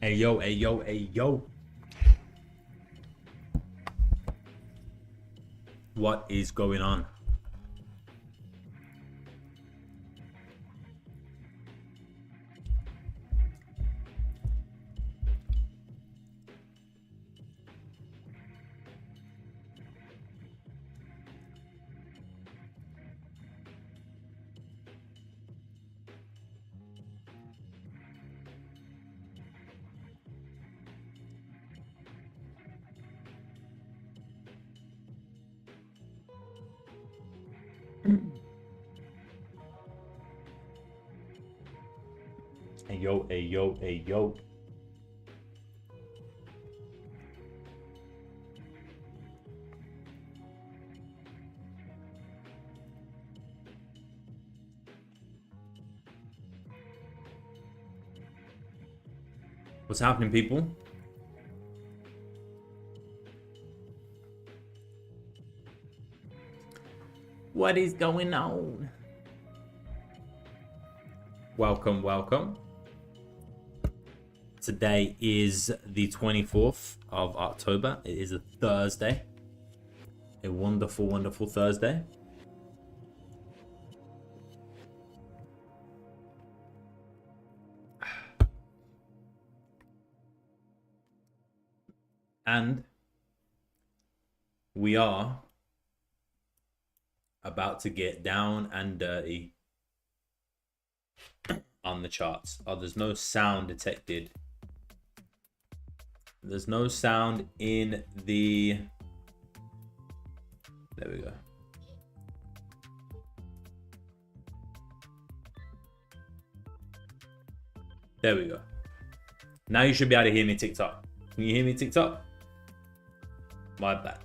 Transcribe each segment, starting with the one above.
Hey yo, hey yo, hey yo. What is going on? Hey yo, hey yo, hey yo. What's happening, people? What is going on? Welcome, welcome. Today is the 24th of October. It is a Thursday. A wonderful, wonderful Thursday. And we are about to get down and dirty on the charts. Oh, there's no sound detected. There's no sound in the... There we go. There we go. Now you should be able to hear me, TikTok. Can you hear me, TikTok? My bad.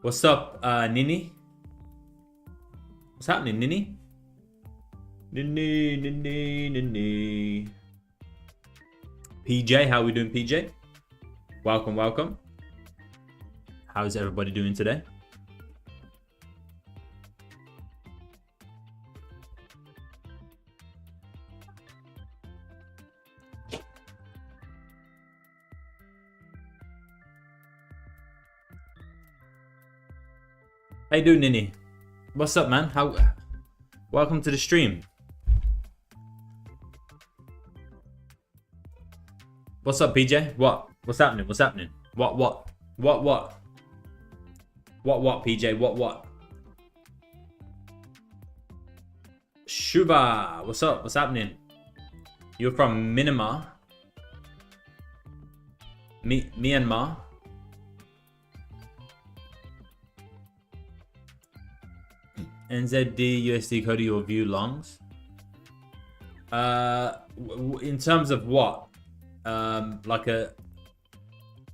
What's up, Nini? What's happening, Nini? Nini. PJ, how are we doing, PJ? Welcome, welcome. How's everybody doing today? How you doing, Nini? What's up, man? Welcome to the stream. What's up, PJ? What? What's happening? What's happening? What, PJ? What? Shuba, what's up? What's happening? You're from Myanmar? Myanmar? NZD USD Cody or view longs? In terms of what? Like a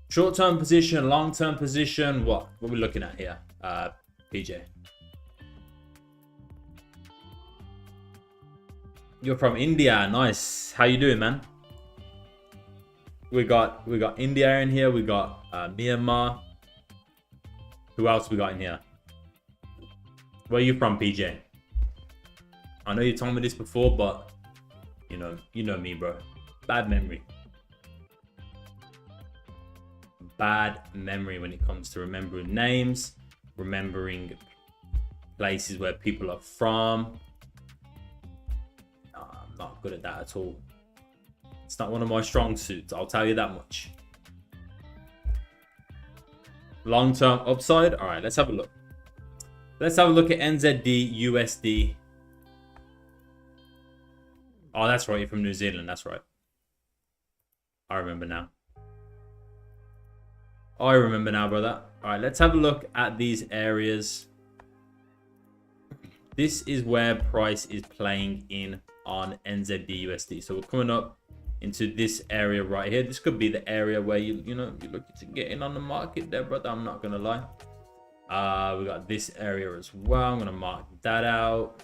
short-term position, long-term position, what are we looking at here, PJ? You're from India, nice. How you doing, man? We got India in here, we got Myanmar. Who else we got in here? Where are you from, PJ? I know you told me this before, but you know me, bro. Bad memory. Bad memory when it comes to remembering names, remembering places where people are from. I'm not good at that at all. It's not one of my strong suits, I'll tell you that much. Long-term upside. All right, let's have a look. Let's have a look at NZD USD. Oh, that's right. You're from New Zealand. That's right. I remember now. I remember now, brother. All right, let's have a look at these areas. This is where price is playing in on NZD USD. So we're coming up into this area right here. This could be the area where you're looking to get in on the market there, brother. I'm not gonna lie. We got this area as well. I'm gonna mark that out.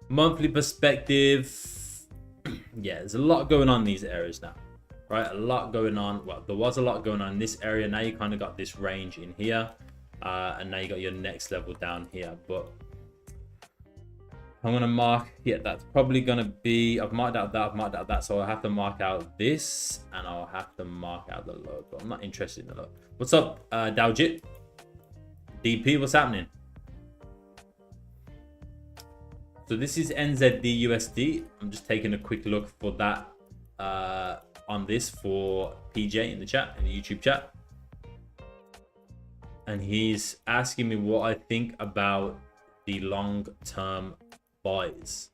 Monthly perspective. Yeah, there's a lot going on in these areas now, right? A lot going on. Well, there was a lot going on in this area. Now you kind of got this range in here, and now you got your next level down here. But I'm going to mark, yeah, that's probably going to be, I've marked out that, so I'll have to mark out this, and I'll have to mark out the low, but I'm not interested in the low. What's up, Dowjit? DP, what's happening? So this is NZD/USD. I'm just taking a quick look for that on this for PJ in the chat, in the YouTube chat. And he's asking me what I think about the long-term buys.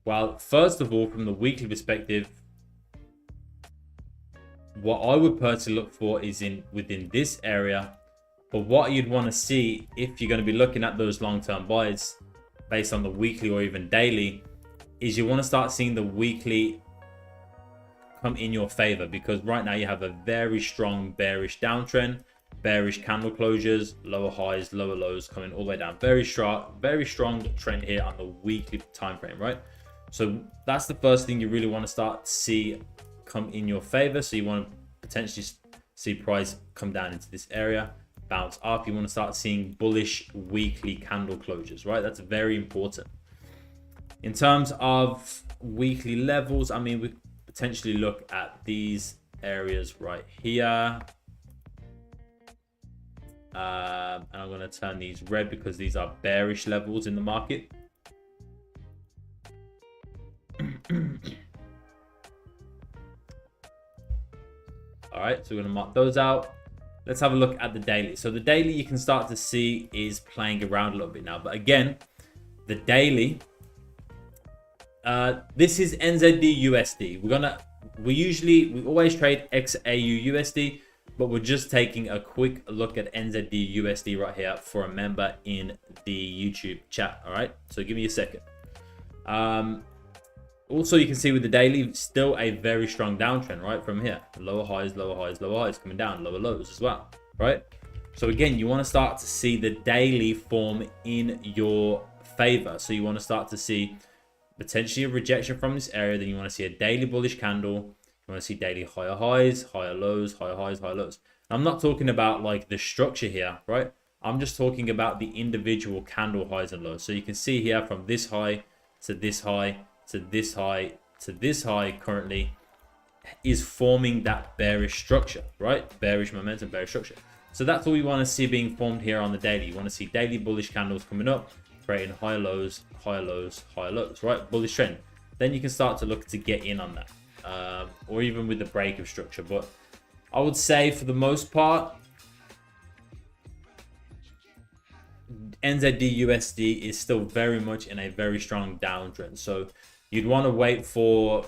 Well, first of all, from the weekly perspective, what I would personally look for is within this area. But what you'd want to see if you're going to be looking at those long-term buys based on the weekly or even daily is you want to start seeing the weekly come in your favor, because right now you have a very strong bearish downtrend, bearish candle closures, lower highs, lower lows coming all the way down. Very strong trend here on the weekly time frame, right? So that's the first thing you really want to start to see come in your favor. So you want to potentially see price come down into this area, bounce up. You want to start seeing bullish weekly candle closures, right? That's very important. In terms of weekly levels, I mean, we potentially look at these areas right here. And I'm going to turn these red because these are bearish levels in the market. All right, so we're going to mark those out. Let's have a look at the daily. So the daily you can start to see is playing around a little bit now. But again, the daily, this is NZD/USD. We always trade XAU/USD, but we're just taking a quick look at NZD/USD right here for a member in the YouTube chat. All right, so give me a second. Also, you can see with the daily, still a very strong downtrend, right? From here, lower highs, lower highs, lower highs, coming down, lower lows as well, right? So again, you want to start to see the daily form in your favor. So you want to start to see potentially a rejection from this area. Then you want to see a daily bullish candle. You want to see daily higher highs, higher lows, higher highs, higher lows. I'm not talking about like the structure here, right? I'm just talking about the individual candle highs and lows. So you can see here from this high to this high, to this high, to this high currently is forming that bearish structure, right? Bearish momentum, bearish structure. So that's all you want to see being formed here on the daily. You want to see daily bullish candles coming up, creating higher lows, higher lows, higher lows, right? Bullish trend. Then you can start to look to get in on that, or even with the break of structure. But I would say for the most part, NZD/USD is still very much in a very strong downtrend. So you'd want to wait for,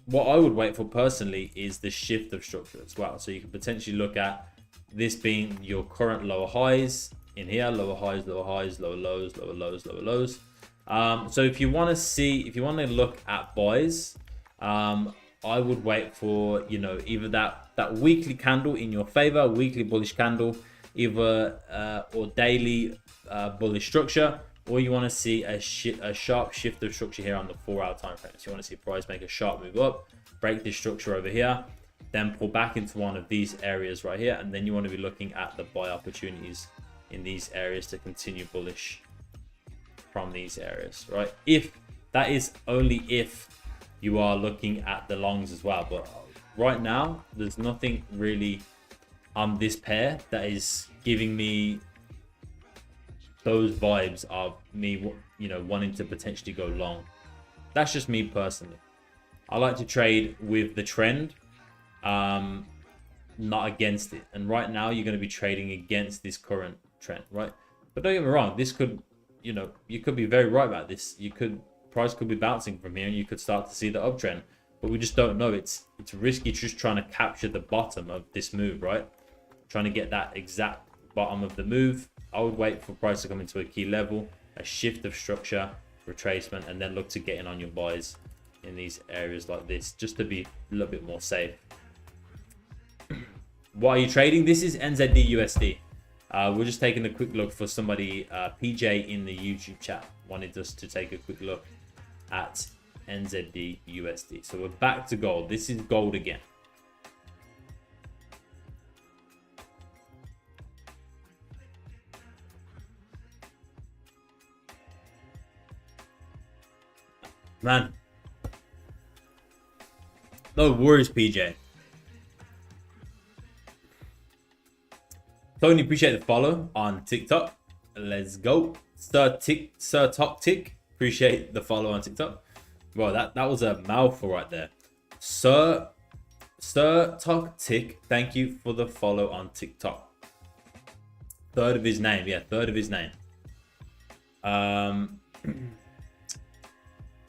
what I would wait for personally is the shift of structure as well. So you could potentially look at this being your current lower highs in here, lower highs, lower highs, lower lows, lower lows, lower lows. So if you want to look at buys, I would wait for, you know, either that weekly candle in your favor, weekly bullish candle, either or daily bullish structure, or you want to see a sharp shift of structure here on the 4-hour time frame. So you want to see price make a sharp move up, break this structure over here, then pull back into one of these areas right here, and then you want to be looking at the buy opportunities in these areas to continue bullish from these areas, right? If that is only if you are looking at the longs as well. But right now, there's nothing really on this pair that is giving me those vibes of me, you know, wanting to potentially go long. That's just me personally. I like to trade with the trend, not against it. And right now, you're going to be trading against this current trend, right? But don't get me wrong, this could, you know, you could be very right about this. Price could be bouncing from here, and you could start to see the uptrend. But we just don't know. It's risky just trying to capture the bottom of this move, right? Trying to get that exact bottom of the move. I would wait for price to come into a key level, a shift of structure, retracement, and then look to get in on your buys in these areas like this, just to be a little bit more safe. What are you trading? This is NZD/USD. We're just taking a quick look for somebody, PJ in the YouTube chat wanted us to take a quick look at NZD/USD. So we're back to gold. This is gold again. Man, no worries, PJ. Tony, appreciate the follow on TikTok. Let's go. Sir Tok Tick, appreciate the follow on TikTok. Well, that was a mouthful right there. Sir Tok Tick, thank you for the follow on TikTok. Third of his name, yeah, third of his name.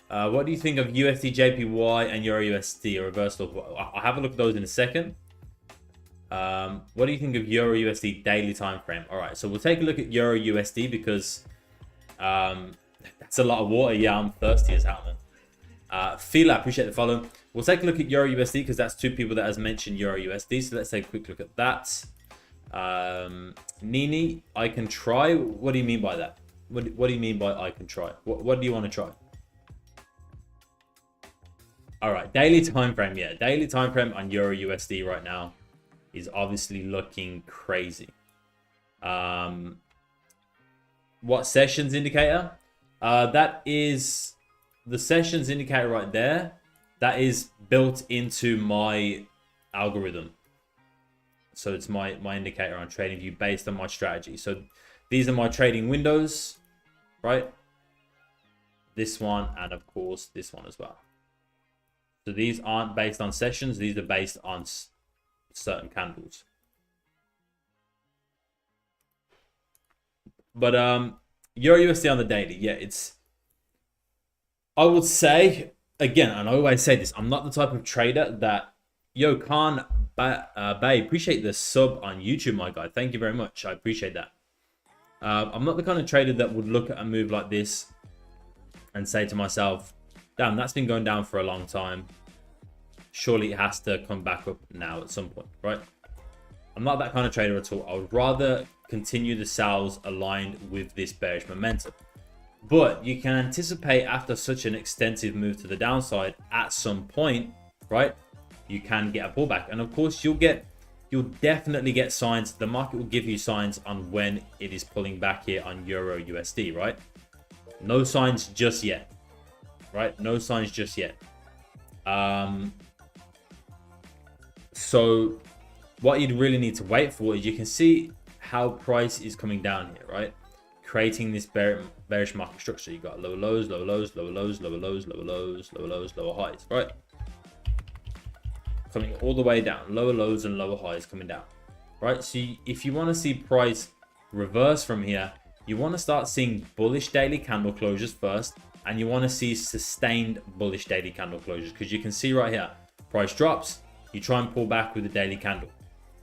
What do you think of USD JPY and Euro USD, a reversal? I'll have a look at those in a second. What do you think of Euro USD daily time frame? All right, so we'll take a look at Euro USD because that's a lot of water. Yeah, I'm thirsty as hell, man. Fila, appreciate the follow. We'll take a look at Euro USD because that's two people that has mentioned Euro USD. So let's take a quick look at that. Nini, I can try. What do you mean by that? What do you mean by I can try? What do you want to try? All right, daily time frame. Yeah, daily time frame on Euro USD right now is obviously looking crazy. What sessions indicator? That is the sessions indicator right there. That is built into my algorithm. So it's my indicator on TradingView based on my strategy. So these are my trading windows, right? This one, and of course this one as well. So these aren't based on sessions. These are based on certain candles. But Euro USD on the daily, yeah, I would say, again, and I always say this, I'm not the type of trader that, yo, Khan Bay, appreciate the sub on YouTube, my guy. Thank you very much. I appreciate that. I'm not the kind of trader that would look at a move like this and say to myself, damn, that's been going down for a long time. Surely it has to come back up now at some point, right? I'm not that kind of trader at all. I would rather continue the sells aligned with this bearish momentum. But you can anticipate after such an extensive move to the downside at some point, right? You can get a pullback. And of course, you'll definitely get signs. The market will give you signs on when it is pulling back here on Euro USD, right? No signs just yet, right? No signs just yet. So what you'd really need to wait for is you can see how price is coming down here, right? Creating this bearish market structure. You got lower lows, lower lows, lower lows, lower lows, lower lows, lower lows, lower highs, right? Coming all the way down, lower lows and lower highs coming down, right? So if you want to see price reverse from here, you want to start seeing bullish daily candle closures first, and you want to see sustained bullish daily candle closures, because you can see right here, price drops, you try and pull back with a daily candle.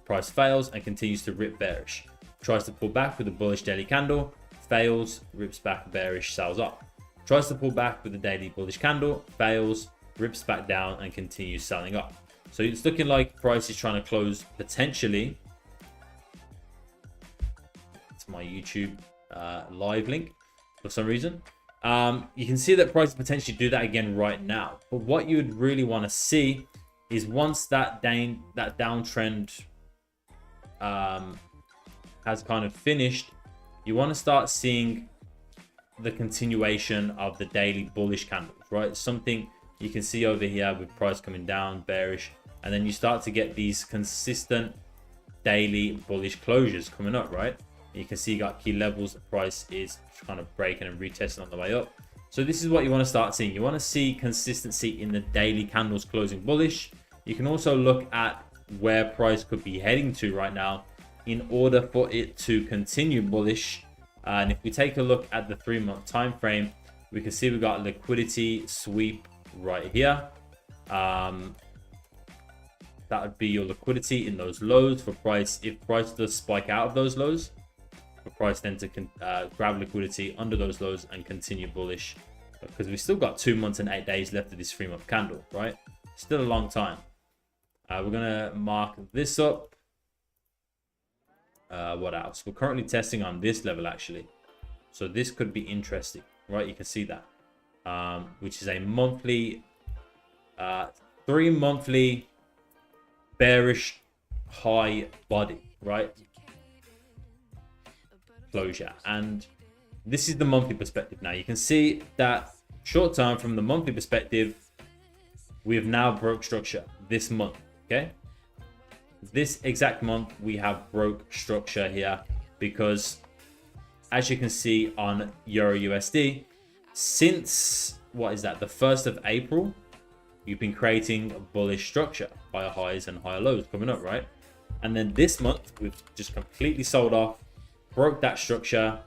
Price fails and continues to rip bearish. Tries to pull back with a bullish daily candle, fails, rips back bearish, sells up. Tries to pull back with a daily bullish candle, fails, rips back down and continues selling up. So it's looking like price is trying to close potentially. It's my YouTube live link for some reason. You can see that price potentially do that again right now. But what you would really want to see is once that downtrend has kind of finished, you want to start seeing the continuation of the daily bullish candles, right? Something you can see over here with price coming down, bearish, and then you start to get these consistent daily bullish closures coming up, right? You can see you got key levels. The price is kind of breaking and retesting on the way up. So this is what you want to start seeing. You want to see consistency in the daily candles closing bullish. You can also look at where price could be heading to right now in order for it to continue bullish. And if we take a look at the 3-month time frame, we can see we got liquidity sweep right here. That would be your liquidity in those lows for price. If price does spike out of those lows, for price then to grab liquidity under those lows and continue bullish, because we still got 2 months and 8 days left of this 3-month candle, right? Still a long time. We're gonna mark this up. What else? We're currently testing on this level actually, so this could be interesting, right? You can see that, which is a monthly, 3 monthly bearish high body, right? Closure. And this is the monthly perspective. Now you can see that short term, from the monthly perspective, we have now broke structure this month. Okay, this exact month we have broke structure here, because as you can see on Euro USD, since what is that, the 1st of April, you've been creating a bullish structure, higher highs and higher lows coming up, right? And then this month we've just completely sold off, broke that structure,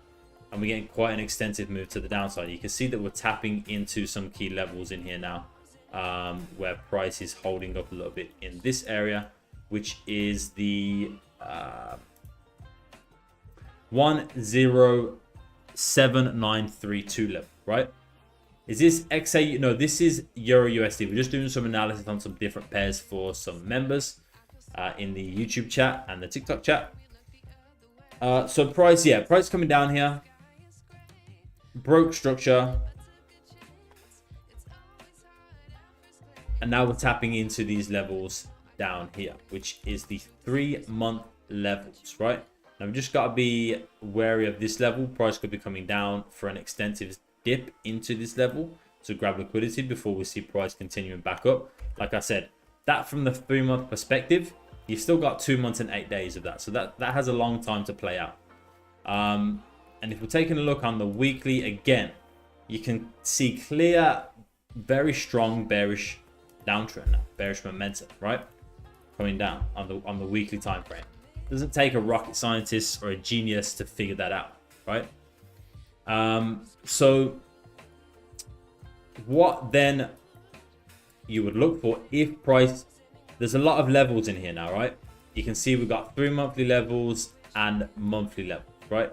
and we're getting quite an extensive move to the downside. You can see that we're tapping into some key levels in here now, where price is holding up a little bit in this area, which is the 107,932 level, right? Is this XA? No, this is Euro USD. We're just doing some analysis on some different pairs for some members in the YouTube chat and the TikTok chat. So price, yeah, price coming down here. Broke structure. And now we're tapping into these levels down here, which is the 3-month levels, right? Now we've just got to be wary of this level. Price could be coming down for an extensive dip into this level to grab liquidity before we see price continuing back up. Like I said, that from the 3-month perspective, you've still got 2 months and 8 days of that. So that has a long time to play out. And if we're taking a look on the weekly, again, you can see clear, very strong bearish downtrend now, bearish momentum, right? Coming down on the weekly time frame. Doesn't take a rocket scientist or a genius to figure that out, right? So what then you would look for if price, there's a lot of levels in here now, right? You can see we've got 3 monthly levels and monthly levels, right?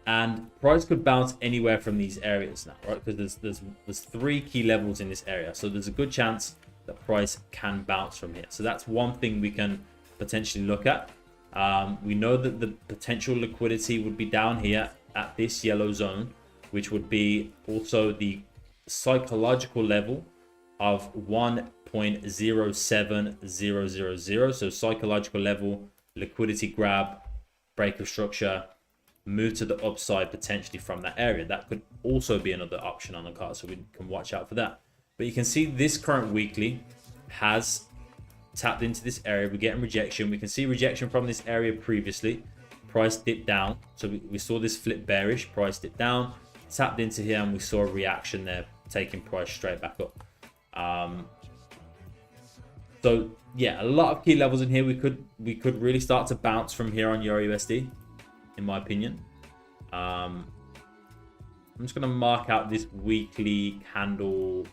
And price could bounce anywhere from these areas now, right? Because there's 3 key levels in this area, so there's a good chance that price can bounce from here. So that's one thing we can potentially look at. We know that the potential liquidity would be down here at this yellow zone, which would be also the psychological level of 1.07000. So psychological level, liquidity grab, break of structure, move to the upside potentially from that area. That could also be another option on the card, so we can watch out for that. But you can see this current weekly has tapped into this area. We're getting rejection. We can see rejection from this area previously. Price dipped down, so we saw this flip bearish. Price dipped down, tapped into here, and we saw a reaction there, taking price straight back up. So yeah, a lot of key levels in here. We could really start to bounce from here on Euro USD, in my opinion. I'm just going to mark out this weekly candle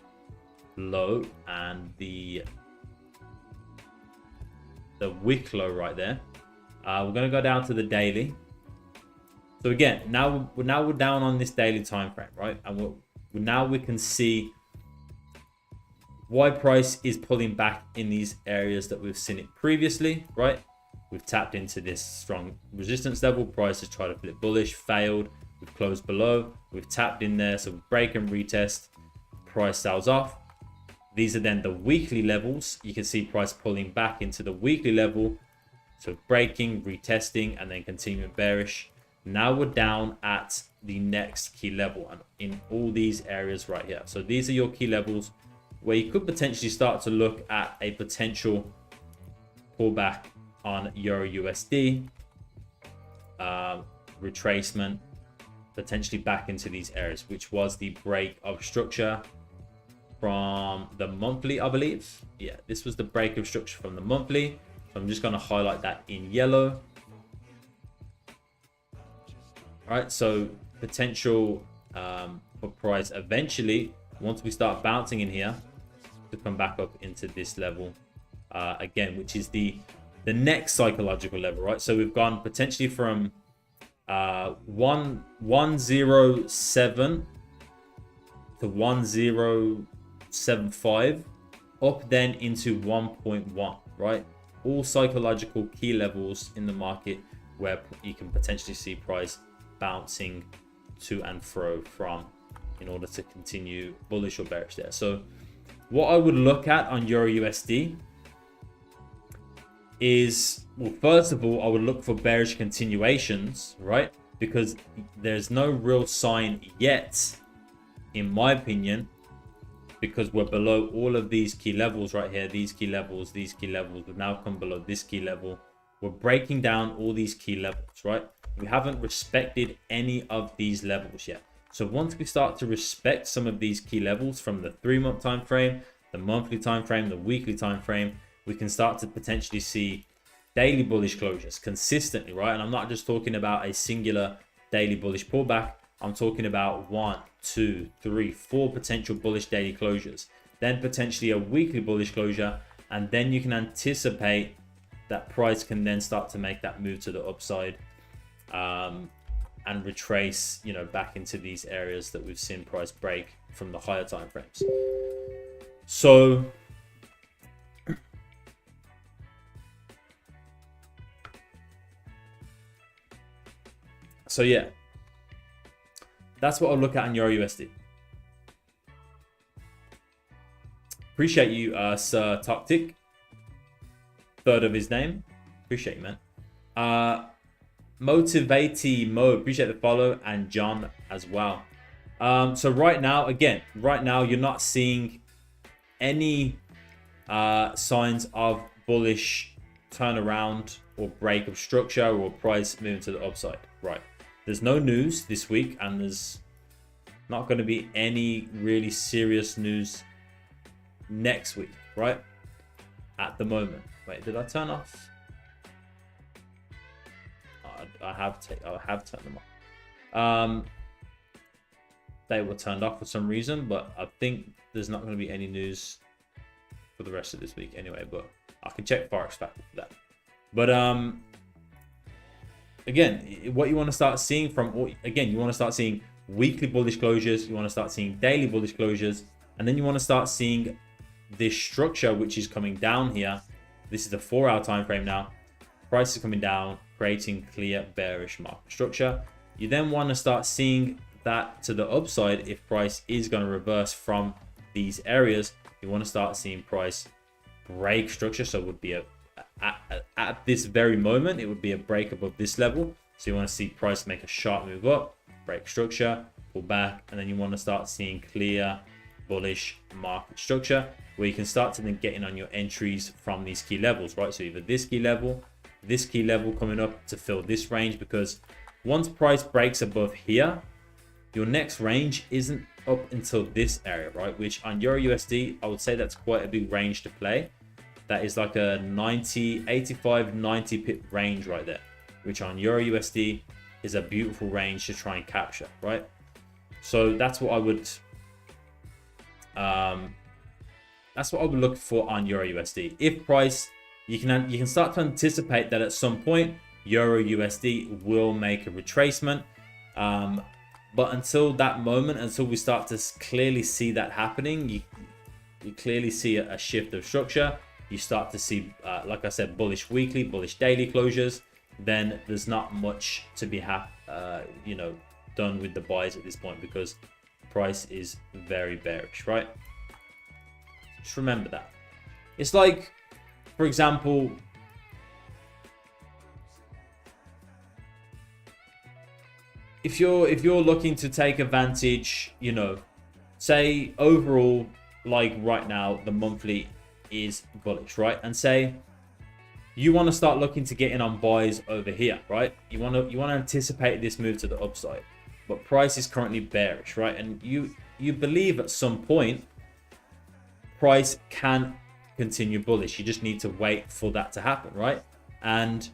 low and the wick low right there. We're going to go down to the daily. So again, now we're down on this daily time frame, right? And now we can see why price is pulling back in these areas that we've seen it previously, right? We've tapped into this strong resistance level. Price has tried to flip bullish, failed. We've closed below. We've tapped in there, so we break and retest. Price sells off. These are then the weekly levels. You can see price pulling back into the weekly level. So breaking, retesting, and then continuing bearish. Now we're down at the next key level and in all these areas right here. So these are your key levels where you could potentially start to look at a potential pullback on Euro USD, retracement, potentially back into these areas, which was the break of structure from the monthly, I believe. Yeah, this was the break of structure from the monthly. So I'm just going to highlight that in yellow. All right, so potential for price eventually, once we start bouncing in here, to come back up into this level again, which is the next psychological level, right? So we've gone potentially from 107 to 1075 up then into 1.1, right? All psychological key levels in the market where you can potentially see price bouncing to and fro from in order to continue bullish or bearish there. So what I would look at on Euro USD is, well, first of all, I would look for bearish continuations, right? Because there's no real sign yet in my opinion, because we're below all of these key levels right here, these key levels, we've now come below this key level. We're breaking down all these key levels, right? We haven't respected any of these levels yet. So once we start to respect some of these key levels from the 3-month time frame, the monthly time frame, the weekly time frame, we can start to potentially see daily bullish closures consistently, right? And I'm not just talking about a singular daily bullish pullback. I'm talking about 1, 2, 3, 4 potential bullish daily closures, then potentially a weekly bullish closure, and then you can anticipate that price can then start to make that move to the upside, and retrace, you know, back into these areas that we've seen price break from the higher time frames. So yeah, that's what I'll look at in Euro USD. Appreciate you, Sir Tactic, third of his name. Appreciate you, man. Motivatey Mo, appreciate the follow, and John as well. So right now, again, you're not seeing any signs of bullish turnaround or break of structure or price moving to the upside, right? There's no news this week, and there's not going to be any really serious news next week, right? At the moment. Wait, did I turn off? I have turned them off. They were turned off for some reason, but I think there's not going to be any news for the rest of this week anyway. But I can check Forex Factor for that. But again, what you want to start seeing you want to start seeing weekly bullish closures. You want to start seeing daily bullish closures, and then you want to start seeing this structure, which is coming down here. This is the 4-hour time frame now. Price is coming down, creating clear bearish market structure. You then want to start seeing that to the upside. If price is going to reverse from these areas, you want to start seeing price break structure. So it would be at this very moment, it would be a break above this level. So you want to see price make a sharp move up, break structure, pull back, and then you want to start seeing clear bullish market structure where you can start to then get in on your entries from these key levels, right? So either this key level coming up to fill this range, because once price breaks above here, your next range isn't up until this area, right? Which on Euro USD, I would say that's quite a big range to play. That is like a 85, 90 pip range right there, which on Euro USD is a beautiful range to try and capture, right? So that's what I would look for on Euro USD. If price, you can start to anticipate that at some point Euro USD will make a retracement, but until that moment, until we start to clearly see that happening, you clearly see a shift of structure. You start to see, like I said, bullish weekly, bullish daily closures. Then there's not much to be done with the buys at this point, because price is very bearish, right? Just remember that. It's like, for example, if you're looking to take advantage, say overall, like right now, the monthly is bullish, right? And say you want to start looking to get in on buys over here, right? You want to anticipate this move to the upside, but price is currently bearish, right? And you believe at some point price can continue bullish. You just need to wait for that to happen, right? And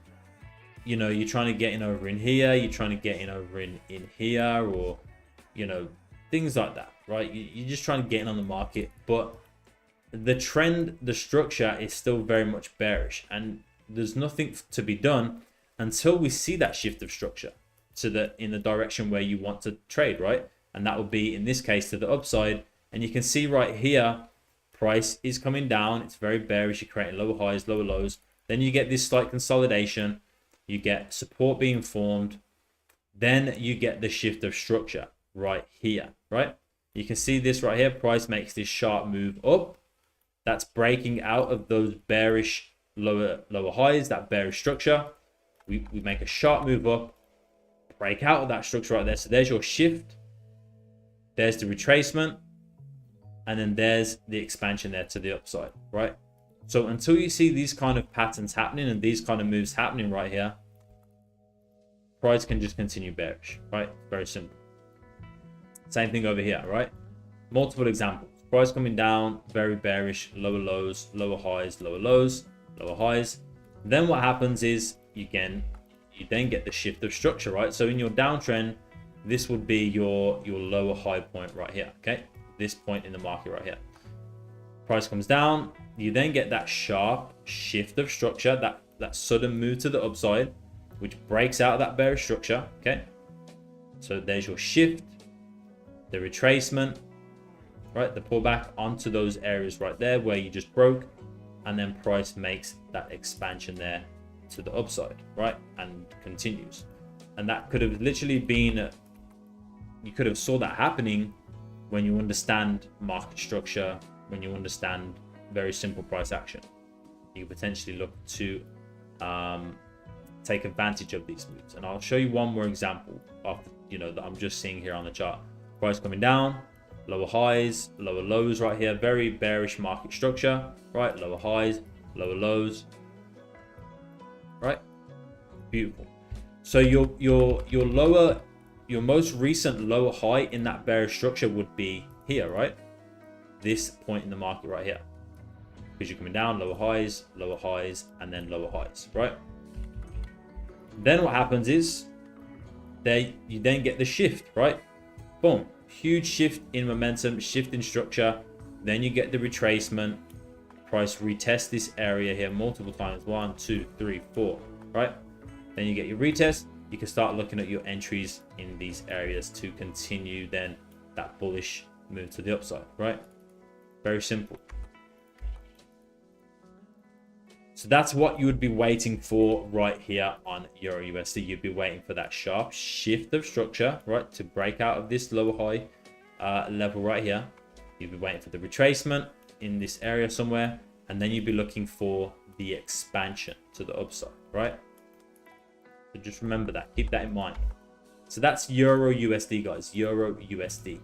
you're trying to get in over in here, you're trying to get in over in here, or things like that, right? You're just trying to get in on the market, but the trend, the structure is still very much bearish, and there's nothing to be done until we see that shift of structure in the direction where you want to trade, right? And that would be, in this case, to the upside. And you can see right here, price is coming down. It's very bearish. You're creating lower highs, lower lows. Then you get this slight consolidation. You get support being formed. Then you get the shift of structure right here, right? You can see this right here. Price makes this sharp move up. That's breaking out of those bearish lower highs, that bearish structure. We make a sharp move up, break out of that structure right there. So there's your shift. there's the retracement, and then there's the expansion there to the upside, right? So until you see these kind of patterns happening and these kind of moves happening right here, price can just continue bearish, right? Very simple. Same thing over here, right? Multiple examples. Price coming down, very bearish, lower lows, lower highs, lower lows, lower highs. Then what happens is you then get the shift of structure, right? So in your downtrend, this would be your lower high point right here, okay? This point in the market right here. Price comes down, you then get that sharp shift of structure, that sudden move to the upside, which breaks out of that bearish structure, okay? So there's your shift, the retracement, right? The pullback onto those areas right there where you just broke, and then price makes that expansion there to the upside, right? And continues. And that could have literally been, you could have saw that happening when you understand market structure, when you understand very simple price action. You potentially look to take advantage of these moves. And I'll show you one more example of, that I'm just seeing here on the chart. Price coming down, lower highs, lower lows right here. Very bearish market structure, right? Lower highs, lower lows, right? Beautiful. So your most recent lower high in that bearish structure would be here, right? This point in the market right here, because you're coming down, lower highs, and then lower highs, right? Then what happens is you then get the shift, right? Boom, huge shift in momentum, shift in structure. Then you get the retracement. Price retest this area here multiple times, 1, 2, 3, 4, right? Then you get your retest. You can start looking at your entries in these areas to continue then that bullish move to the upside, right? Very simple. So that's what you would be waiting for right here on Euro USD. You'd be waiting for that sharp shift of structure, right, to break out of this lower high level right here. You'd be waiting for the retracement in this area somewhere, and then you'd be looking for the expansion to the upside, right? So just remember that, keep that in mind. So that's Euro USD, guys. Euro USD.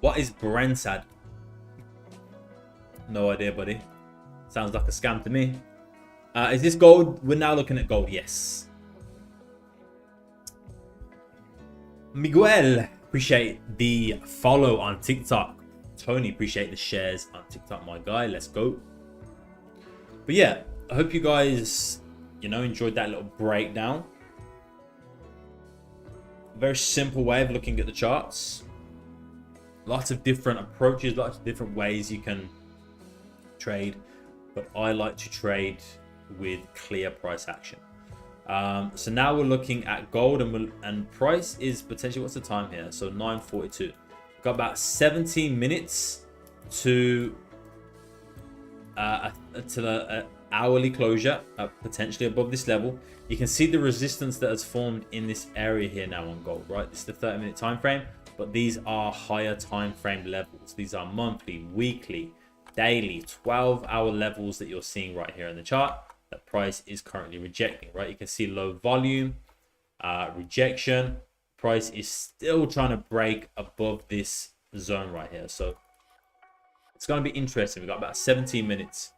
What is Brensad? No idea, buddy. Sounds like a scam to me. Is this gold? We're now looking at gold. Yes. Miguel, appreciate the follow on TikTok. Tony, appreciate the shares on TikTok, my guy. Let's go. But yeah, I hope you guys, enjoyed that little breakdown. Very simple way of looking at the charts. Lots of different approaches, lots of different ways you can trade, but I like to trade with clear price action. So now we're looking at gold, and price is potentially, what's the time here? So 9:42. Got about 17 minutes to the hourly closure, potentially above this level. You can see the resistance that has formed in this area here now on gold, right? This is the 30-minute time frame. But these are higher time frame levels. These are monthly, weekly, daily, 12-hour levels that you're seeing right here in the chart that price is currently rejecting, right? You can see low volume, rejection. Price is still trying to break above this zone right here. So it's going to be interesting. We've got about 17 minutes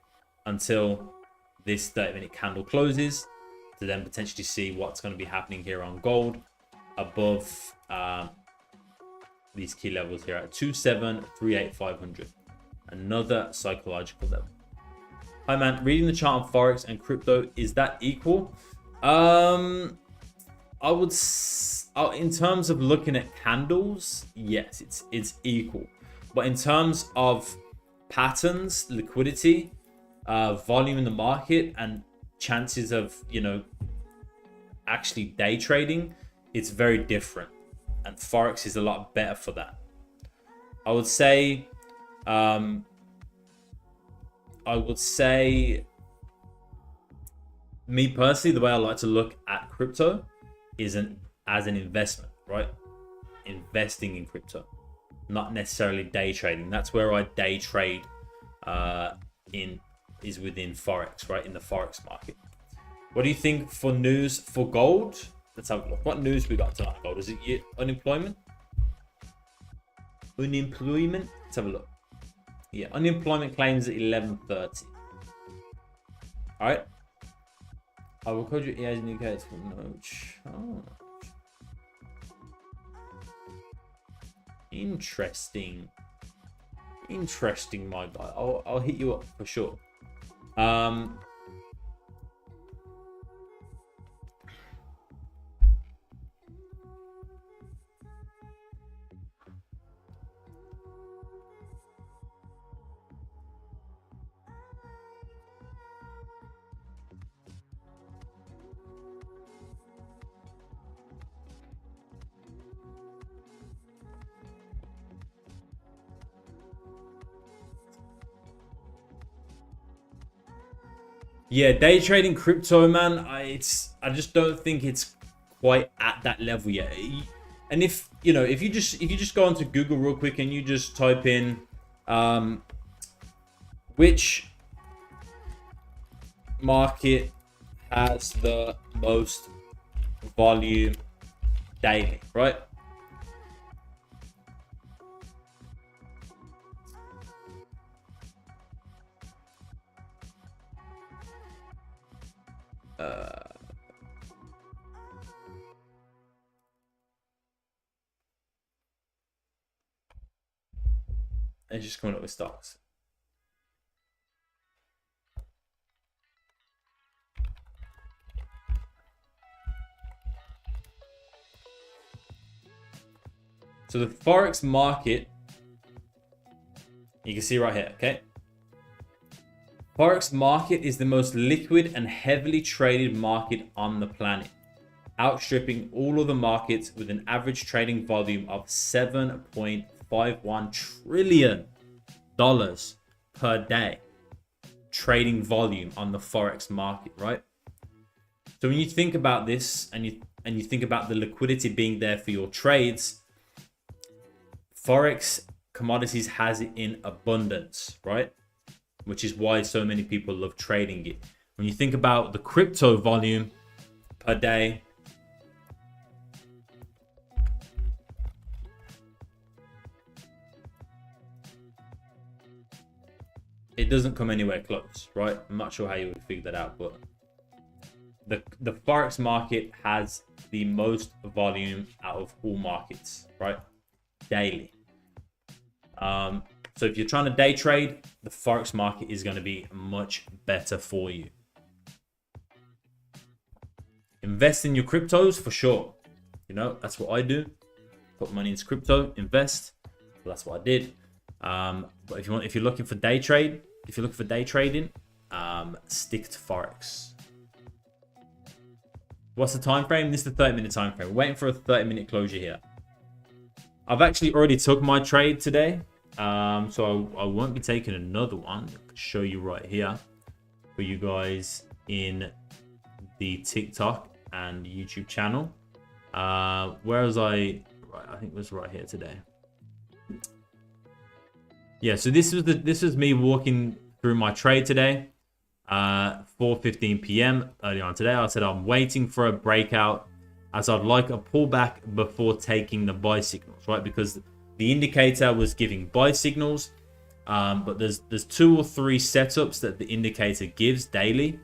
until this 30-minute candle closes to then potentially see what's going to be happening here on gold above these key levels here at 2738,500. Another psychological level. Hi man, reading the chart on Forex and crypto, is that equal? I would, in terms of looking at candles, yes, it's equal. But in terms of patterns, liquidity, volume in the market, and chances of, actually day trading, it's very different. And Forex is a lot better for that. I would say, me personally, the way I like to look at crypto is an as an investment, right? Investing in crypto, not necessarily day trading. That's where I day trade is within Forex, right? In the Forex market. What do you think for news for gold? Let's have a look. What news we got tonight, gold? Is it unemployment? Unemployment? Let's have a look. Yeah, unemployment claims at 11:30. All right. I will code you EA's indicators for Noach. Oh. Interesting. Interesting, my guy. I'll hit you up for sure. Yeah, day trading crypto, man. I just don't think it's quite at that level yet. And if you just go onto Google real quick and you just type in which market has the most volume daily, right? It's just coming up with stocks. So the Forex market, you can see right here, okay? Forex market is the most liquid and heavily traded market on the planet, outstripping all other markets with an average trading volume of $7.51 trillion per day. Trading volume on the Forex market, right? So when you think about this and you think about the liquidity being there for your trades, Forex commodities has it in abundance, right? Which is why so many people love trading it. When you think about the crypto volume per day, it doesn't come anywhere close, right? I'm not sure how you would figure that out, but the Forex market has the most volume out of all markets, right? Daily. So if you're trying to day trade, the Forex market is going to be much better for you. Invest in your cryptos for sure. You know, that's what I do. Put money into crypto, invest. Well, that's what I did. But if you're looking for day trading, stick to Forex. What's the time frame? This is the 30-minute time frame. We're waiting for a 30-minute closure here. I've actually already took my trade today. So I won't be taking another one. I'll show you right here for you guys in the TikTok and YouTube channel. Where was I? Right, I think it was right here today. Yeah, so this was me walking through my trade today. 4:15 p.m. early on today. I said I'm waiting for a breakout as I'd like a pullback before taking the buy signals, right? Because the indicator was giving buy signals, but there's 2 or 3 setups that the indicator gives daily.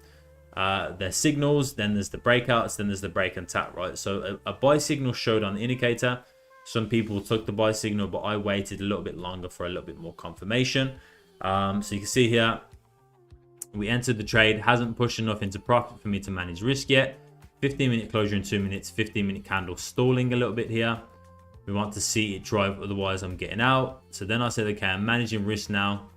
There's signals, then there's the breakouts, then there's the break and tap, right? So a buy signal showed on the indicator. Some people took the buy signal, but I waited a little bit longer for a little bit more confirmation. So you can see here, we entered the trade, hasn't pushed enough into profit for me to manage risk yet. 15-minute closure in 2 minutes, 15-minute candle stalling a little bit here. We want to see it drive, otherwise I'm getting out. So then I said, okay, I'm managing risk now.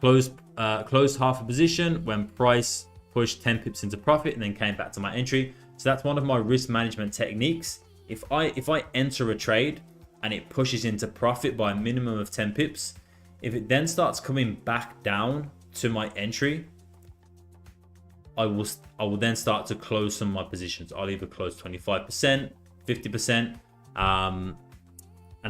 Closed half a position when price pushed 10 pips into profit and then came back to my entry. So that's one of my risk management techniques. If I enter a trade and it pushes into profit by a minimum of 10 pips, if it then starts coming back down to my entry, I will then start to close some of my positions. I'll either close 25%, 50%, and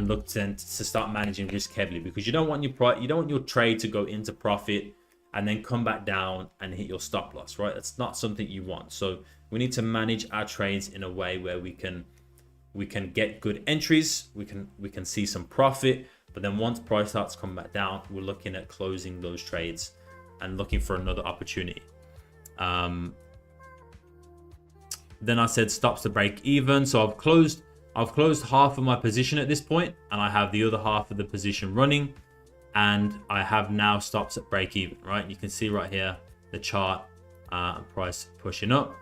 look to start managing risk heavily, because you don't want your trade to go into profit and then come back down and hit your stop loss, right? That's not something you want. So we need to manage our trades in a way where we can get good entries, we can see some profit, but then once price starts to come back down, we're looking at closing those trades and looking for another opportunity. Then I said stops to break even. So I've closed half of my position at this point, and I have the other half of the position running, and I have now stops at break even, right? You can see right here the chart, price pushing up,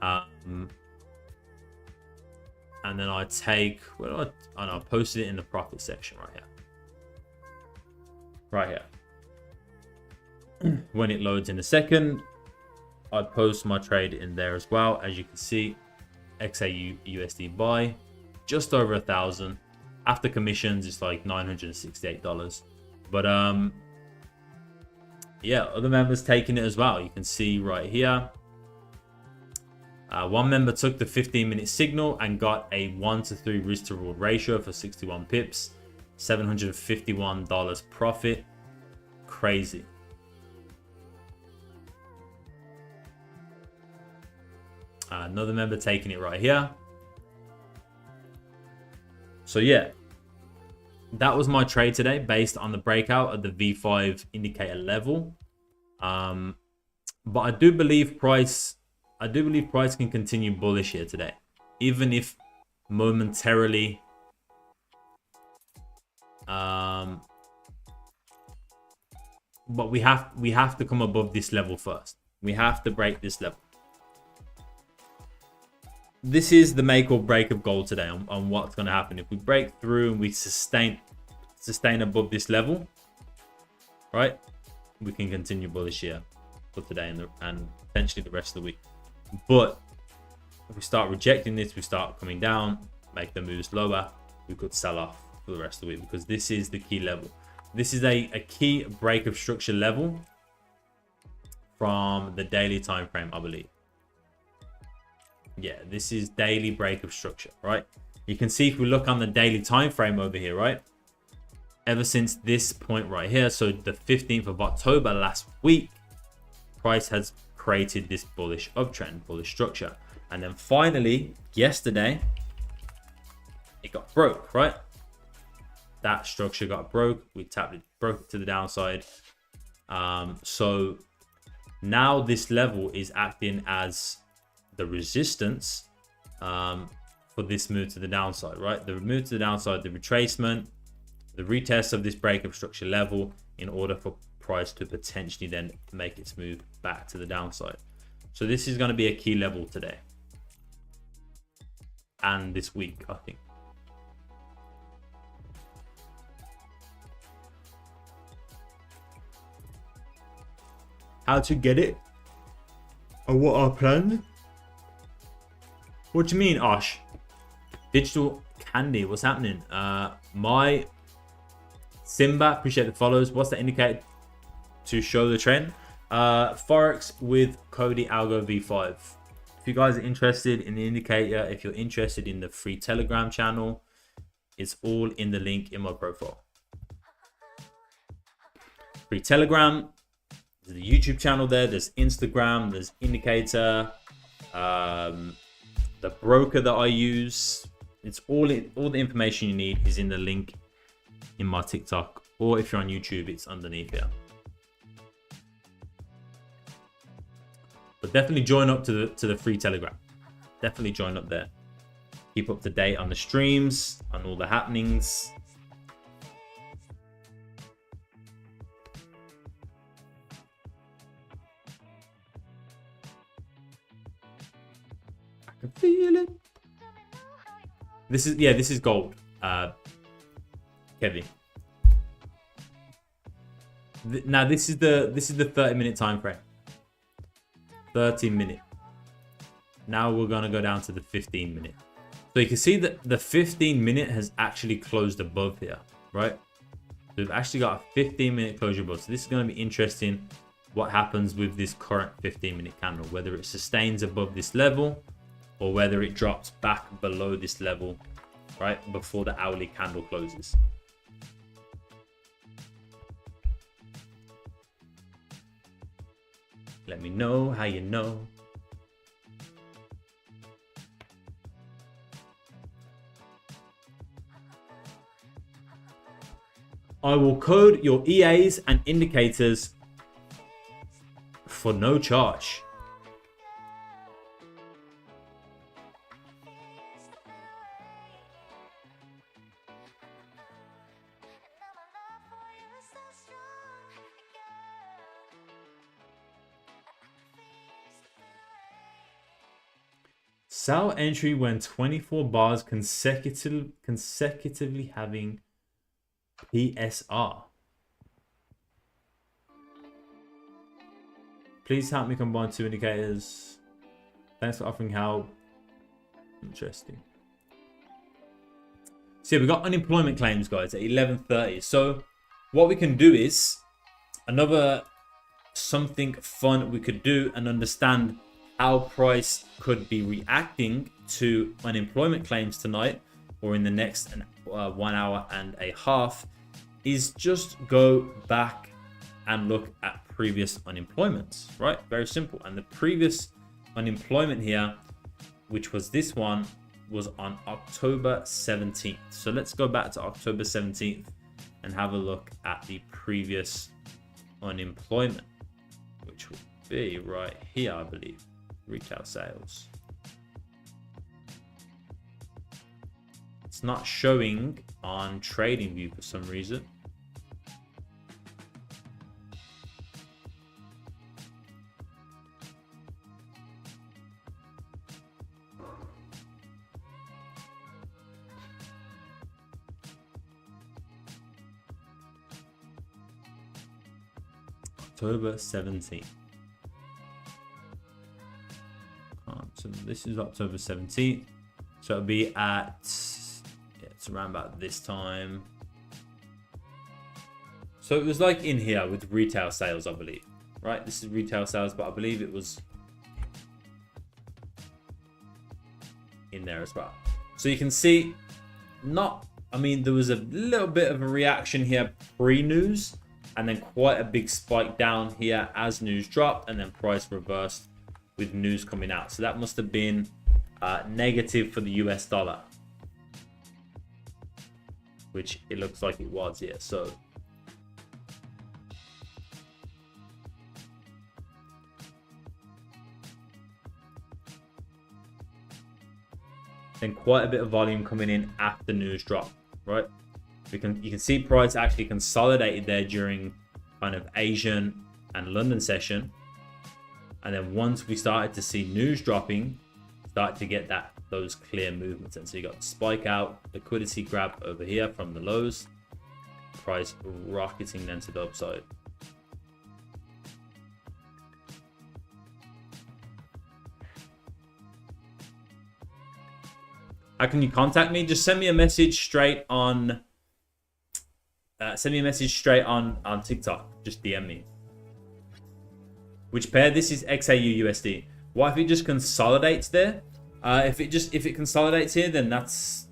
and then I take, I posted it in the profit section right here. When it loads in a second, I post my trade in there as well. As you can see, XAUSD buy just over 1,000. After commissions, it's like $968. But yeah, other members taking it as well. You can see right here, one member took the 15-minute signal and got a 1-to-3 risk to reward ratio for 61 pips, $751 profit. Crazy. Another member taking it right here. So yeah, that was my trade today based on the breakout at the V5 indicator level. But I do believe price can continue bullish here today, even if momentarily but we have to come above this level first. We have to break this level. This is the make or break of gold today on what's going to happen. If we break through and we sustain above this level, right, we can continue bullish here for today and potentially the rest of the week. But if we start rejecting this, we start coming down, make the moves lower, we could sell off for the rest of the week, because this is the key level. This is a key break of structure level from the daily time frame, I believe. Yeah, this is daily break of structure, right? You can see if we look on the daily time frame over here, right? Ever since this point right here, so the 15th of October last week, price has created this bullish uptrend, bullish structure. And then finally, yesterday, it got broke, right? That structure got broke. We tapped it, broke it to the downside. So now this level is acting as the resistance for this move to the downside, right? The move to the downside, the retracement, the retest of this breakup structure level in order for price to potentially then make its move back to the downside. So this is going to be a key level today and this week, I think. How to get it and what are planned? What do you mean, Osh? Digital Candy, what's happening? My Simba, appreciate the follows. What's the indicator to show the trend? Forex with Cody Algo V5. If you guys are interested in the indicator, if you're interested in the free Telegram channel, it's all in the link in my profile. Free Telegram, there's the YouTube channel there, there's Instagram, there's indicator, the broker that I use. It's all the information you need is in the link in my TikTok, or if you're on YouTube, it's underneath here. But definitely join up to the free Telegram. Definitely join up there. Keep up to date on the streams, on all the happenings. I can feel it. This is gold. Kevin. Now this is the 30-minute time frame. 30-minute. Now we're gonna go down to the 15-minute. So you can see that the 15-minute has actually closed above here, right? So we've actually got a 15-minute closure above. So this is gonna be interesting. What happens with this current 15-minute candle? Whether it sustains above this level, or whether it drops back below this level, right, before the hourly candle closes. Let me know how you know. I will code your EAs and indicators for no charge. Sell entry when 24 bars consecutively having PSR. Please help me combine two indicators. Thanks for offering help. Interesting. So yeah, we got unemployment claims, guys, at 11:30. So what we can do is another something fun we could do and understand how price could be reacting to unemployment claims tonight or in the next 1 hour and a half is just go back and look at previous unemployments, right? Very simple. And the previous unemployment here, which was this one, was on October 17th. So let's go back to October 17th and have a look at the previous unemployment, which would be right here, I believe. Retail sales. It's not showing on TradingView for some reason. October 17th. So this is October 17th. So it'll be at, yeah, it's around about this time. So it was like in here with retail sales, I believe, right? This is retail sales, but I believe it was in there as well. So you can see there was a little bit of a reaction here pre-news and then quite a big spike down here as news dropped and then price reversed with news coming out. So that must have been negative for the US dollar, which it looks like it was, yeah. So then quite a bit of volume coming in after news drop, right? You can see price actually consolidated there during kind of Asian and London session. And then once we started to see news dropping, start to get those clear movements. And so you got the spike out, liquidity grab over here from the lows, price rocketing then to the upside. How can you contact me? Just send me a message straight on TikTok. Just DM me. Which pair? This is XAUUSD. What if it just consolidates there? If it consolidates here, then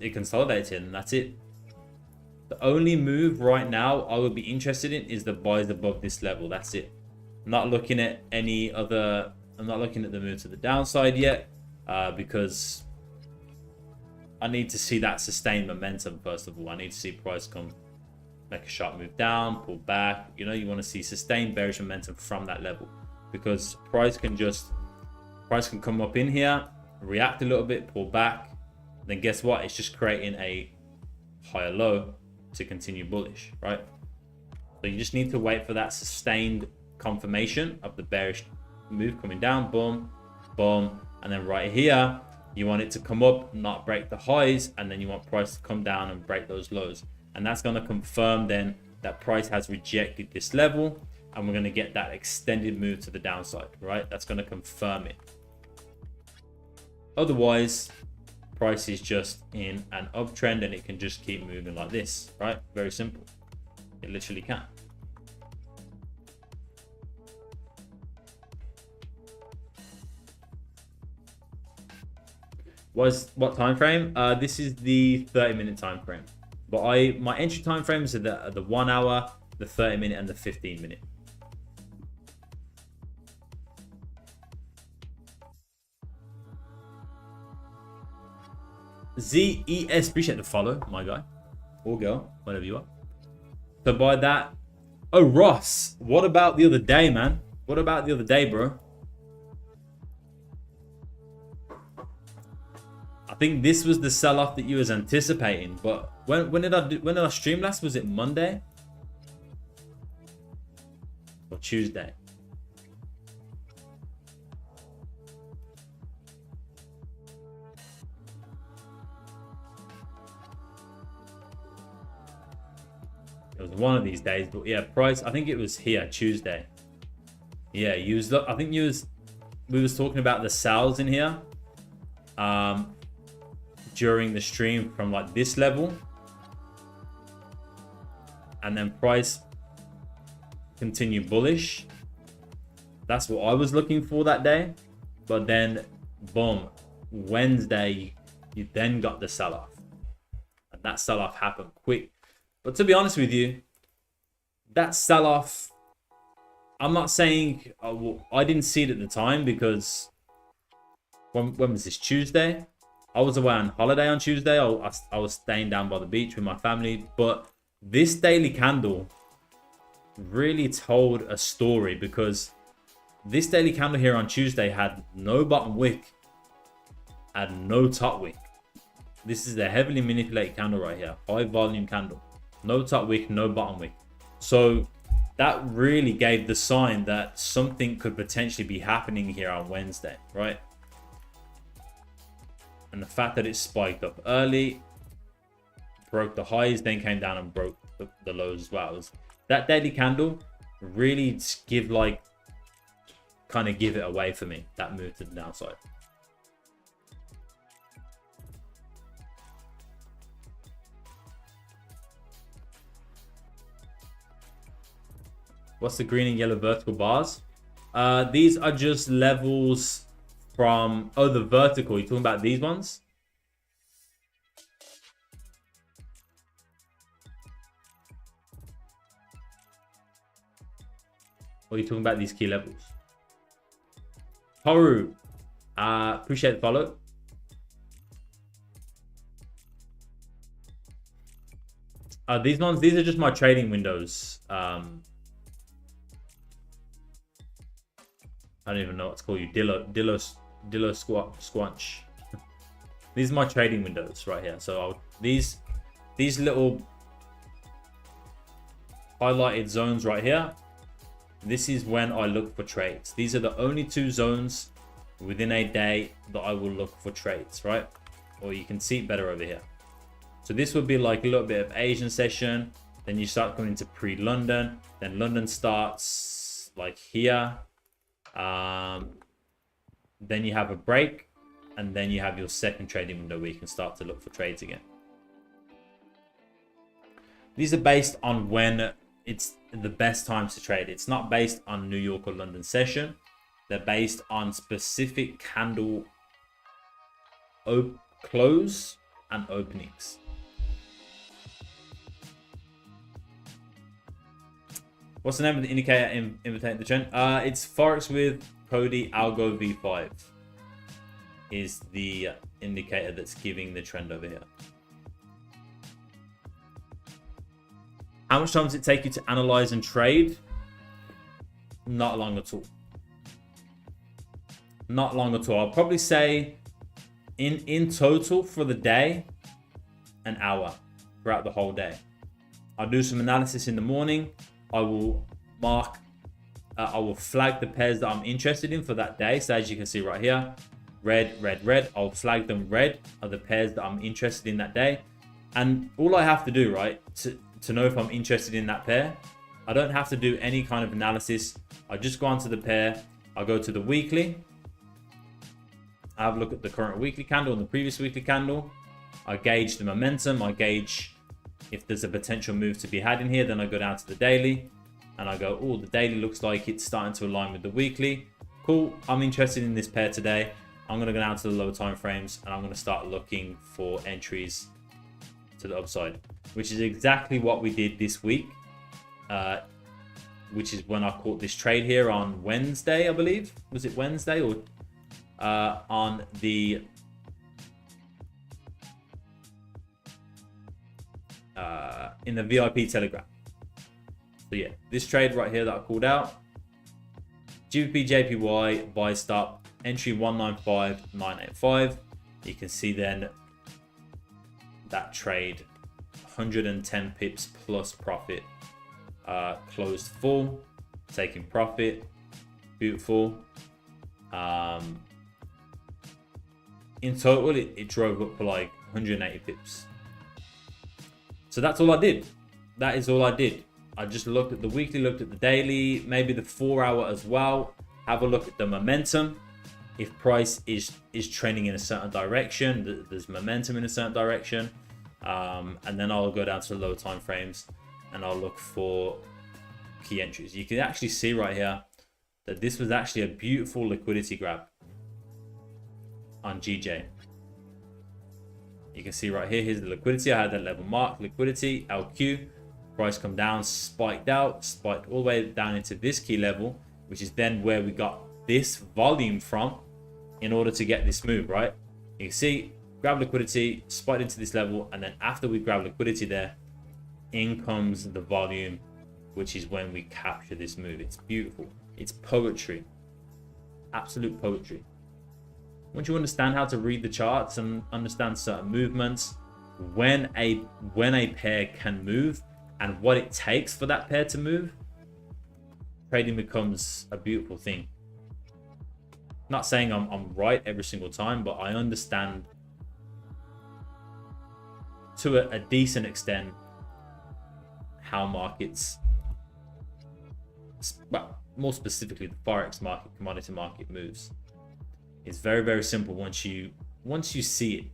it consolidates here, and that's it. The only move right now I would be interested in is the buys above this level. That's it. I'm not looking at any other. I'm not looking at the move to the downside yet, because I need to see that sustained momentum first of all. I need to see price come, make a sharp move down, pull back. You know, you want to see sustained bearish momentum from that level, because price can come up in here, react a little bit, pull back, then guess what? It's just creating a higher low to continue bullish, right? So you just need to wait for that sustained confirmation of the bearish move coming down, boom, boom, and then right here you want it to come up, not break the highs, and then you want price to come down and break those lows, and that's going to confirm then that price has rejected this level, and we're going to get that extended move to the downside, right? That's going to confirm it. Otherwise, price is just in an uptrend and it can just keep moving like this, right? Very simple. It literally can. What time frame? This is the 30-minute time frame. But my entry time frames are the 1 hour, the 30-minute, and the 15-minute. ZES, appreciate the follow, my guy. Or girl, whatever you are. So by that... Oh, Ross, what about the other day, man? What about the other day, bro? I think this was the sell-off that you was anticipating. But when did I stream last? Was it Monday? Or Tuesday? It was one of these days, but yeah, price. I think it was here Tuesday. Yeah, I think we was talking about the sales in here, during the stream from like this level, and then price continue bullish. That's what I was looking for that day, but then boom, Wednesday you then got the sell-off, and that sell-off happened quick. But to be honest with you, that sell-off, I'm not saying I didn't see it at the time, because when was this? Tuesday? I was away on holiday on Tuesday. I was staying down by the beach with my family. But this daily candle really told a story, because this daily candle here on Tuesday had no bottom wick, had no top wick. This is a heavily manipulated candle right here. High volume candle. No top wick, no bottom wick. So that really gave the sign that something could potentially be happening here on Wednesday, right? And the fact that it spiked up early, broke the highs, then came down and broke the lows as well. That daily candle really kind of give it away for me, that move to the downside. What's the green and yellow vertical bars? These are just levels from... Oh, the vertical. You're talking about these ones? Or are you talking about these key levels? Toru, appreciate the follow. These ones, these are just my trading windows. I don't even know what to call you. Dillo squanch. These are my trading windows right here. So these little highlighted zones right here, this is when I look for trades. These are the only two zones within a day that I will look for trades, right? Or you can see it better over here. So this would be like a little bit of Asian session. Then you start coming into pre-London. Then London starts like here. Then you have a break, and then you have your second trading window where you can start to look for trades again. These are based on when it's the best times to trade. It's not based on New York or London session. They're based on specific candle close and openings. What's the name of the indicator imitating the trend? It's Forex with Cody Algo V5 is the indicator that's giving the trend over here. How much time does it take you to analyze and trade? Not long at all. Not long at all. I'll probably say in total for the day, an hour throughout the whole day. I'll do some analysis in the morning. I will I will flag the pairs that I'm interested in for that day. So as you can see right here, red, red, red. I'll flag them red are the pairs that I'm interested in that day. And all I have to do, right, to know if I'm interested in that pair, I don't have to do any kind of analysis. I just go onto the pair. I'll go to the weekly. I have a look at the current weekly candle and the previous weekly candle. I gauge the momentum. I gauge if there's a potential move to be had in here. Then I go down to the daily and I go, oh, the daily looks like it's starting to align with the weekly. Cool, I'm interested in this pair today. I'm going to go down to the lower time frames and I'm going to start looking for entries to the upside, which is exactly what we did this week, which is when I caught this trade here on Wednesday, I believe. Was it Wednesday or on the in the VIP Telegram? So yeah, this trade right here that I called out, gbpjpy buy stop entry 195985. You can see then that trade 110 pips plus profit, closed full, taking profit, beautiful. In total it drove up for like 180 pips. So that's all I did. That is all I did. I just looked at the weekly, looked at the daily, maybe the 4-hour as well. Have a look at the momentum. If price is trending in a certain direction, there's momentum in a certain direction. And then I'll go down to the lower time frames and I'll look for key entries. You can actually see right here that this was actually a beautiful liquidity grab on GJ. You can see right here, here's the liquidity. I had that level mark, liquidity, LQ. Price come down, spiked out, spiked all the way down into this key level, which is then where we got this volume from in order to get this move, right? You can see, grab liquidity, spiked into this level, and then after we grab liquidity there, in comes the volume, which is when we capture this move. It's beautiful. It's poetry. Absolute poetry. Once you understand how to read the charts and understand certain movements, when a pair can move and what it takes for that pair to move, trading becomes a beautiful thing. Not saying I'm right every single time, but I understand to a decent extent how markets, well, more specifically the Forex market, commodity market moves. It's very, very simple once you see it.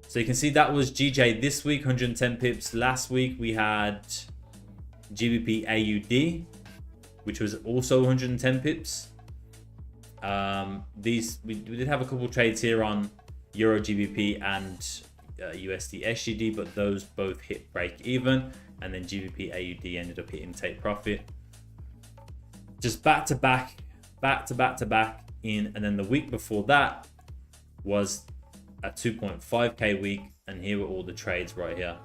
So you can see that was GJ this week, 110 pips. Last week we had GBP AUD, which was also 110 pips. We did have a couple trades here on Euro GBP and USD SGD, but those both hit break even, and then GBP AUD ended up hitting take profit. Just back to back in, and then the week before that was a 2.5k week, and here were all the trades right here.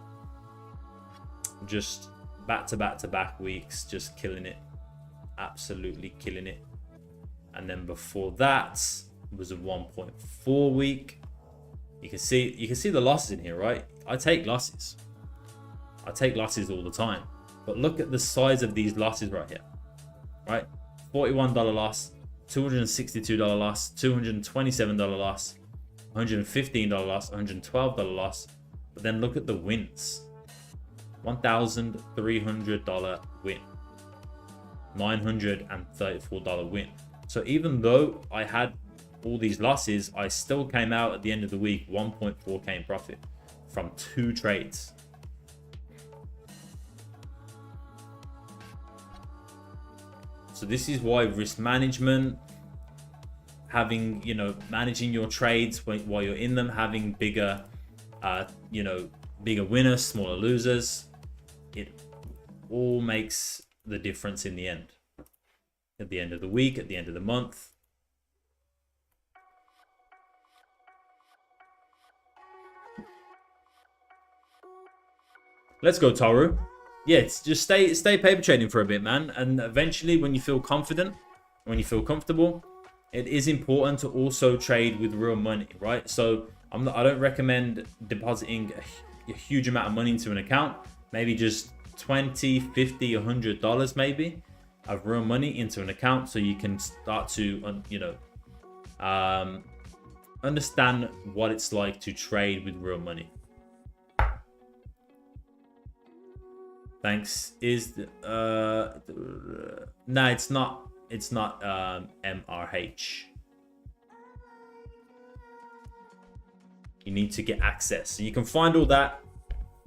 Just back to back weeks, just killing it, absolutely killing it. And then before that was a 1.4 week. You can see the losses in here, right? I take losses all the time, but look at the size of these losses right here, right? $41 loss, $262 loss, $227 loss, $115 loss, $112 loss. But then look at the wins. $1,300 win, $934 win. So even though I had all these losses, I still came out at the end of the week 1.4k in profit from 2 trades. So this is why risk management, having, managing your trades while you're in them, having bigger, bigger winners, smaller losers, it all makes the difference in the end. At the end of the week, at the end of the month. Let's go, Toru. Yeah, just stay paper trading for a bit, man. And eventually, when you feel confident, when you feel comfortable, it is important to also trade with real money, right? So I don't recommend depositing a huge amount of money into an account. Maybe just $20, $50, $100 maybe of real money into an account, so you can start to understand what it's like to trade with real money. Thanks. No, it's not MRH. You need to get access. So you can find all that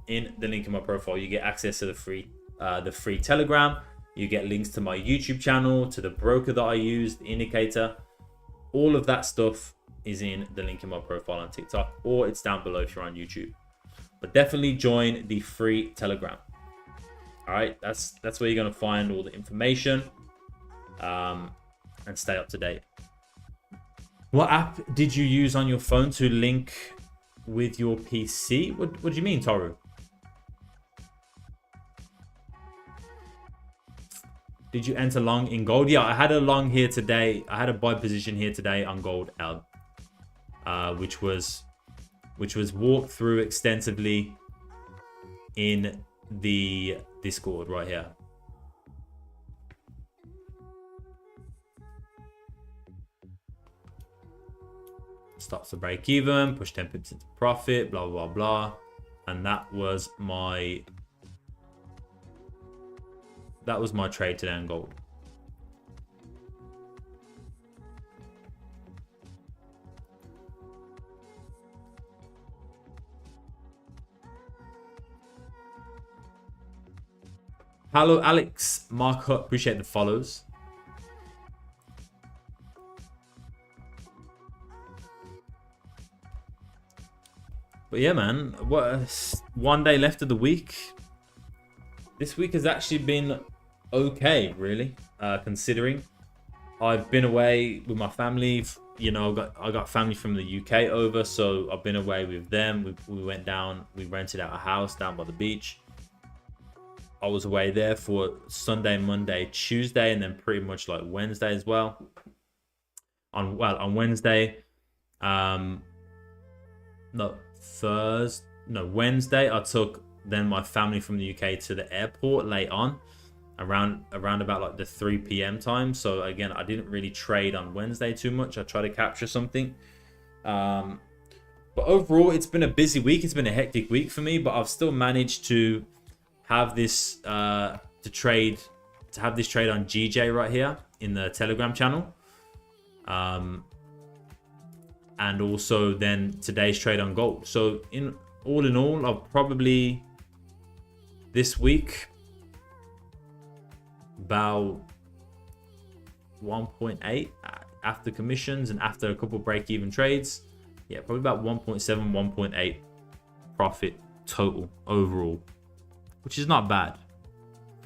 in the link in my profile. You get access to the free Telegram. You get links to my YouTube channel, to the broker that I use, the indicator. All of that stuff is in the link in my profile on TikTok, or it's down below if you're on YouTube. But definitely join the free Telegram. All right, that's where you're gonna find all the information, and stay up to date. What app did you use on your phone to link with your PC? What do you mean, Toru? Did you enter long in gold? Yeah, I had a long here today. I had a buy position here today on gold L, which was walked through extensively in the Discord right here. Stops to break even, push 10 pips into profit, blah blah blah, and that was my trade today on gold. Hello, Alex. Mark Hutt, appreciate the follows. But yeah, man, one day left of the week. This week has actually been okay, really, considering I've been away with my family. You know, I got family from the UK over, so I've been away with them. We went down, we rented out a house down by the beach. I was away there for Sunday, Monday, Tuesday, and then pretty much like Wednesday as well. On Wednesday, Wednesday, I took then my family from the UK to the airport late on, around about like the 3 p.m. time. So again, I didn't really trade on Wednesday too much. I tried to capture something. But overall, it's been a busy week. It's been a hectic week for me, but I've still managed to have this trade on GJ right here in the Telegram channel. And also then today's trade on gold. So all in all, I'll probably this week about 1.8 after commissions and after a couple break-even trades. Yeah, probably about 1.7, 1.8 profit total overall, which is not bad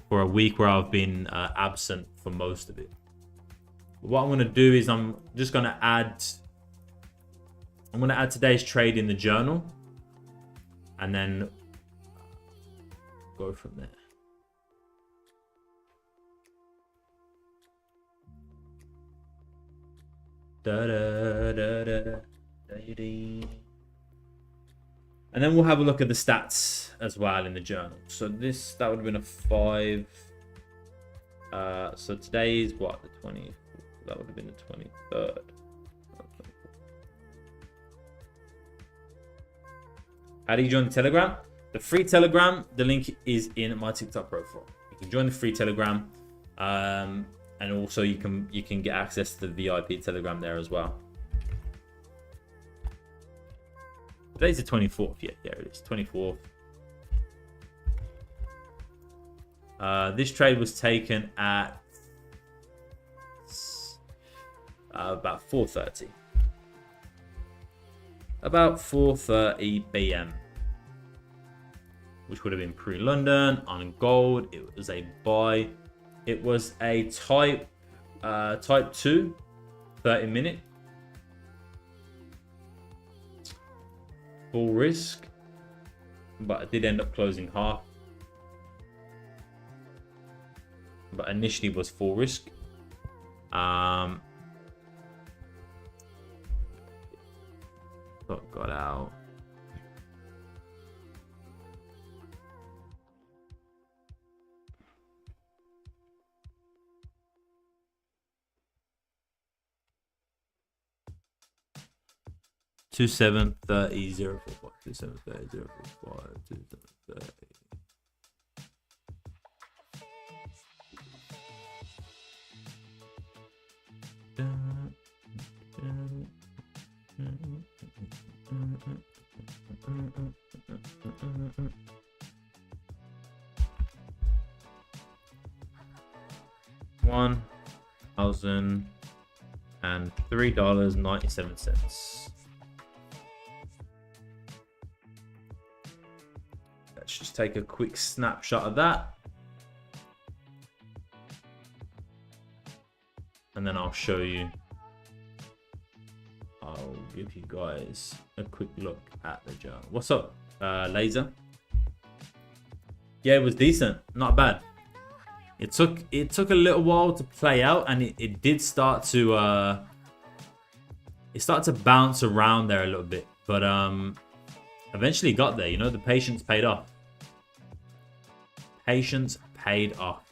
for a week where I've been absent for most of it. What I'm going to do is I'm going to add today's trade in the journal and then go from there. And then we'll have a look at the stats as well in the journal. So that would have been a 5. So today is what, the 20th? That would have been the 23rd. How do you join the Telegram? The free Telegram, the link is in my TikTok profile. You can join the free Telegram, and also you can get access to the VIP Telegram there as well. Today's the 24th. Yeah, there it is, 24th. This trade was taken at about 4:30. About 4:30 p.m. which would have been pre-London on gold. It was a buy. It was a type 2 30-minute full risk, but I did end up closing half, but initially was full risk. Got out. Two 730 045 2 730 045 2 730. $1,000 and $3.97. Let's just take a quick snapshot of that. And then I'll show you. I'll give you guys a quick look at the journal. What's up, Laser? Yeah, it was decent. Not bad. It took a little while to play out, and it did start to bounce around there a little bit, but eventually got there. You know, the patience paid off. Patience paid off.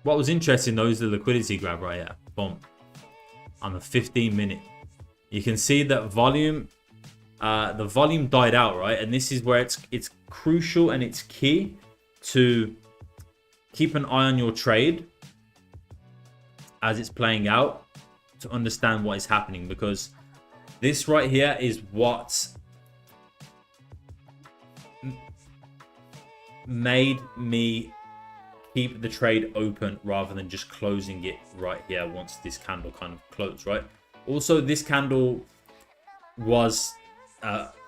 What was interesting though is the liquidity grab right here. Boom. On the 15-minute. You can see that volume, the volume died out, right? And this is where it's crucial and it's key to keep an eye on your trade as it's playing out to understand what is happening, because this right here is what made me keep the trade open rather than just closing it right here once this candle kind of closed, right? Also, this candle was,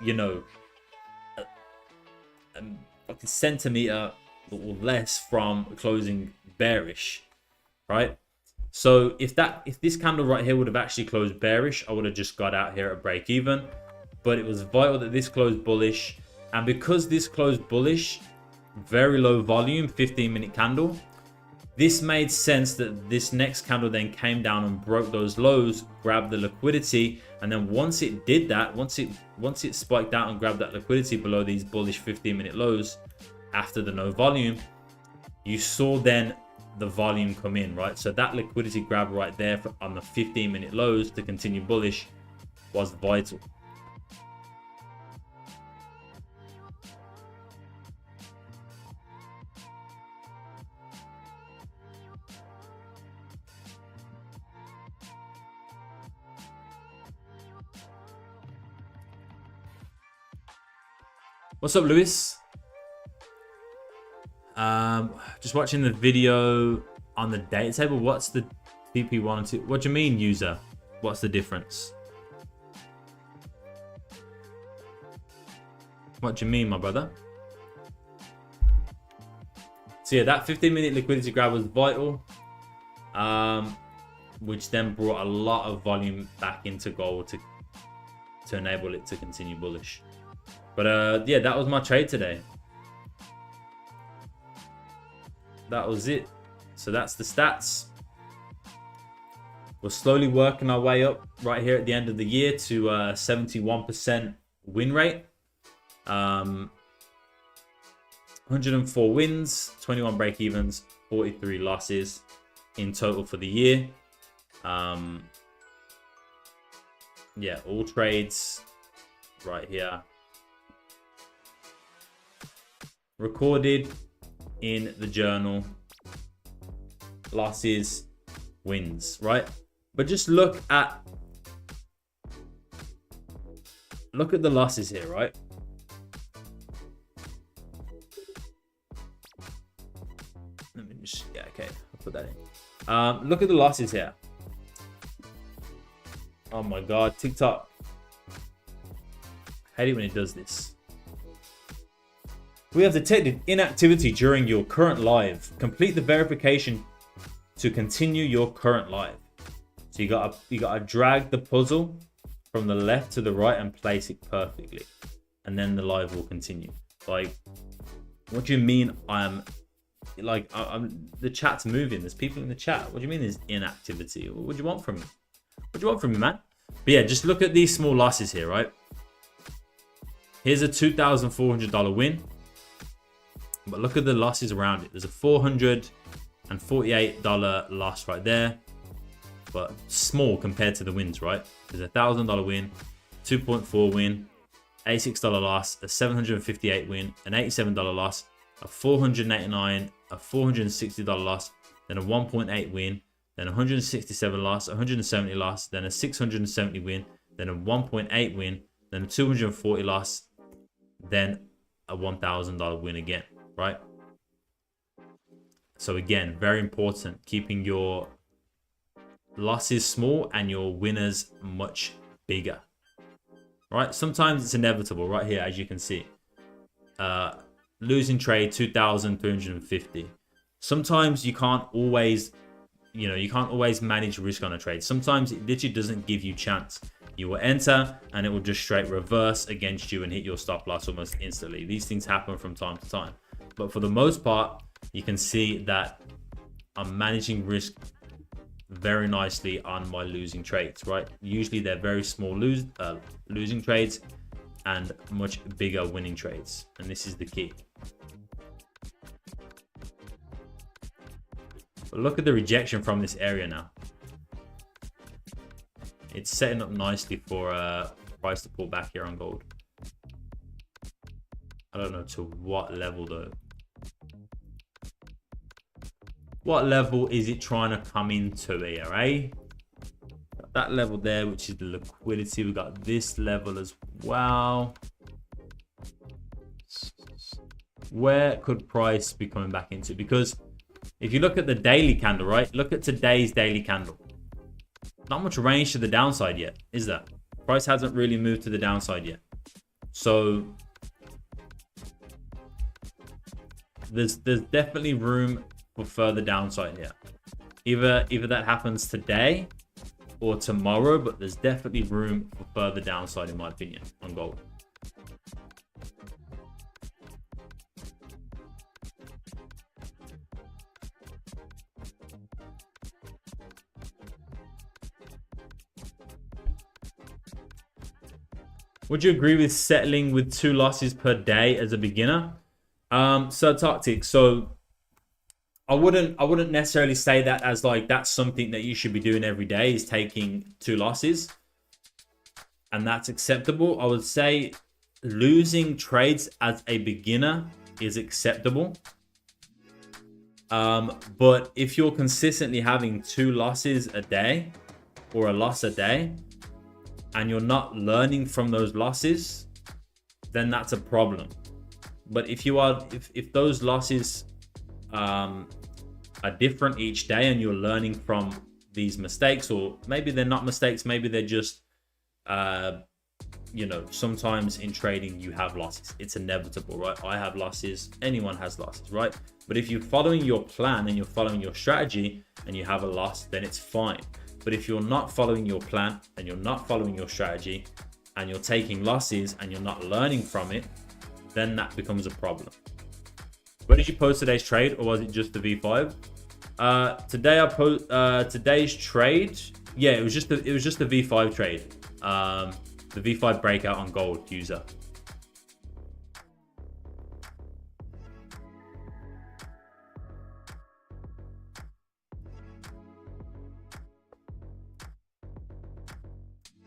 you know, like a centimeter or less from closing bearish, right? So if this candle right here would have actually closed bearish, I would have just got out here at break even. But it was vital that this closed bullish, and because this closed bullish, very low volume, 15-minute candle, this made sense that this next candle then came down and broke those lows, grabbed the liquidity, and then once it did that, once it spiked out and grabbed that liquidity below these bullish 15-minute lows after the no volume, you saw then the volume come in, right? So that liquidity grab right there on the 15-minute lows to continue bullish was vital. What's up, Lewis? Just watching the video on the data table. What's the TP1 and 2? What do you mean, user? What's the difference? What do you mean, my brother? So yeah, that 15-minute liquidity grab was vital, which then brought a lot of volume back into gold to enable it to continue bullish. But yeah, that was my trade today. That was it. So that's the stats. We're slowly working our way up right here at the end of the year to 71% win rate. 104 wins, 21 break evens, 43 losses in total for the year. Yeah, all trades right here recorded in the journal. Losses, wins, right? But just look at the losses here, right? Let me just, yeah, okay, I'll put that in. Look at the losses here. Oh my god, TikTok. I hate it when it does this. We have detected inactivity during your current live. Complete the verification to continue your current live. So you gotta drag the puzzle from the left to the right and place it perfectly, and then the live will continue. Like, what do you mean? I'm the chat's moving. There's people in the chat. What do you mean there's inactivity? What do you want from me? What do you want from me, man? But yeah, just look at these small losses here, right? Here's a $2,400 win. But look at the losses around it. There's a $448 loss right there, but small compared to the wins, right? There's a $1,000 win, 2.4 win, $86 loss, a $758 win, an $87 loss, a $489, a $460 loss, then a 1.8 win, then 167 loss, 170 loss, then a 670 win, then a 1.8 win, then a 240 loss, then a $1,000 win again. Right? So again, very important, keeping your losses small and your winners much bigger, right? Sometimes it's inevitable right here, as you can see. Losing trade 2,350. Sometimes you can't always, you can't always manage risk on a trade. Sometimes it literally doesn't give you chance. You will enter and it will just straight reverse against you and hit your stop loss almost instantly. These things happen from time to time. But for the most part, you can see that I'm managing risk very nicely on my losing trades, right? Usually they're very small losing trades and much bigger winning trades. And this is the key. But look at the rejection from this area now. It's setting up nicely for price to pull back here on gold. I don't know to what level though. What level is it trying to come into here, eh? Got that level there, which is the liquidity. We got this level as well. Where could price be coming back into? Because if you look at the daily candle, right? Look at today's daily candle. Not much range to the downside yet, is there? Price hasn't really moved to the downside yet. So there's definitely room for further downside here. Either that happens today or tomorrow, but there's definitely room for further downside in my opinion on gold. Would you agree with settling with 2 losses per day as a beginner? So tactics. So I wouldn't necessarily say that as like that's something that you should be doing every day, is taking 2 losses, and that's acceptable. I would say losing trades as a beginner is acceptable. But if you're consistently having 2 losses a day or a loss a day, and you're not learning from those losses, then that's a problem. But if you are, if those losses are different each day and you're learning from these mistakes, or maybe they're not mistakes, maybe they're just, sometimes in trading you have losses. It's inevitable, right? I have losses, anyone has losses, right? But if you're following your plan and you're following your strategy and you have a loss, then it's fine. But if you're not following your plan and you're not following your strategy and you're taking losses and you're not learning from it, then that becomes a problem. Where did you post today's trade, or was it just the V5? Today I post today's trade. Yeah, it was just the V5 trade. The V5 breakout on gold user.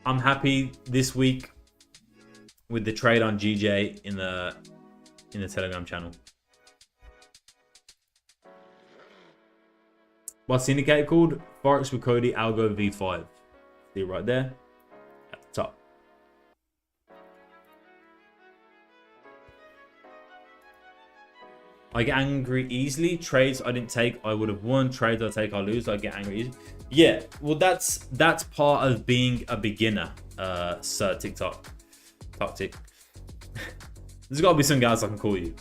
I'm happy this week with the trade on GJ in the Telegram channel. What's the indicator called? Forex with Cody Algo V5. See it right there at the top. I get angry easily. Trades I didn't take, I would have won. Trades I take, I lose. I get angry easily. Yeah, well, that's part of being a beginner, Sir TikTok. Tactic. There's got to be some guys I can call you.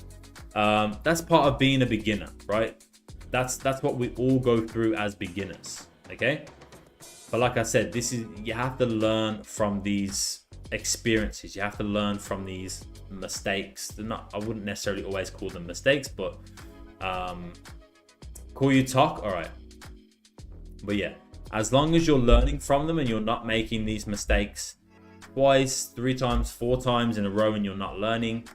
That's part of being a beginner, right? That's what we all go through as beginners, okay? But like I said, you have to learn from these experiences. You have to learn from these mistakes. I wouldn't necessarily always call them mistakes, but call you talk, all right. But yeah, as long as you're learning from them and you're not making these mistakes twice, 3 times, 4 times in a row and you're not learning,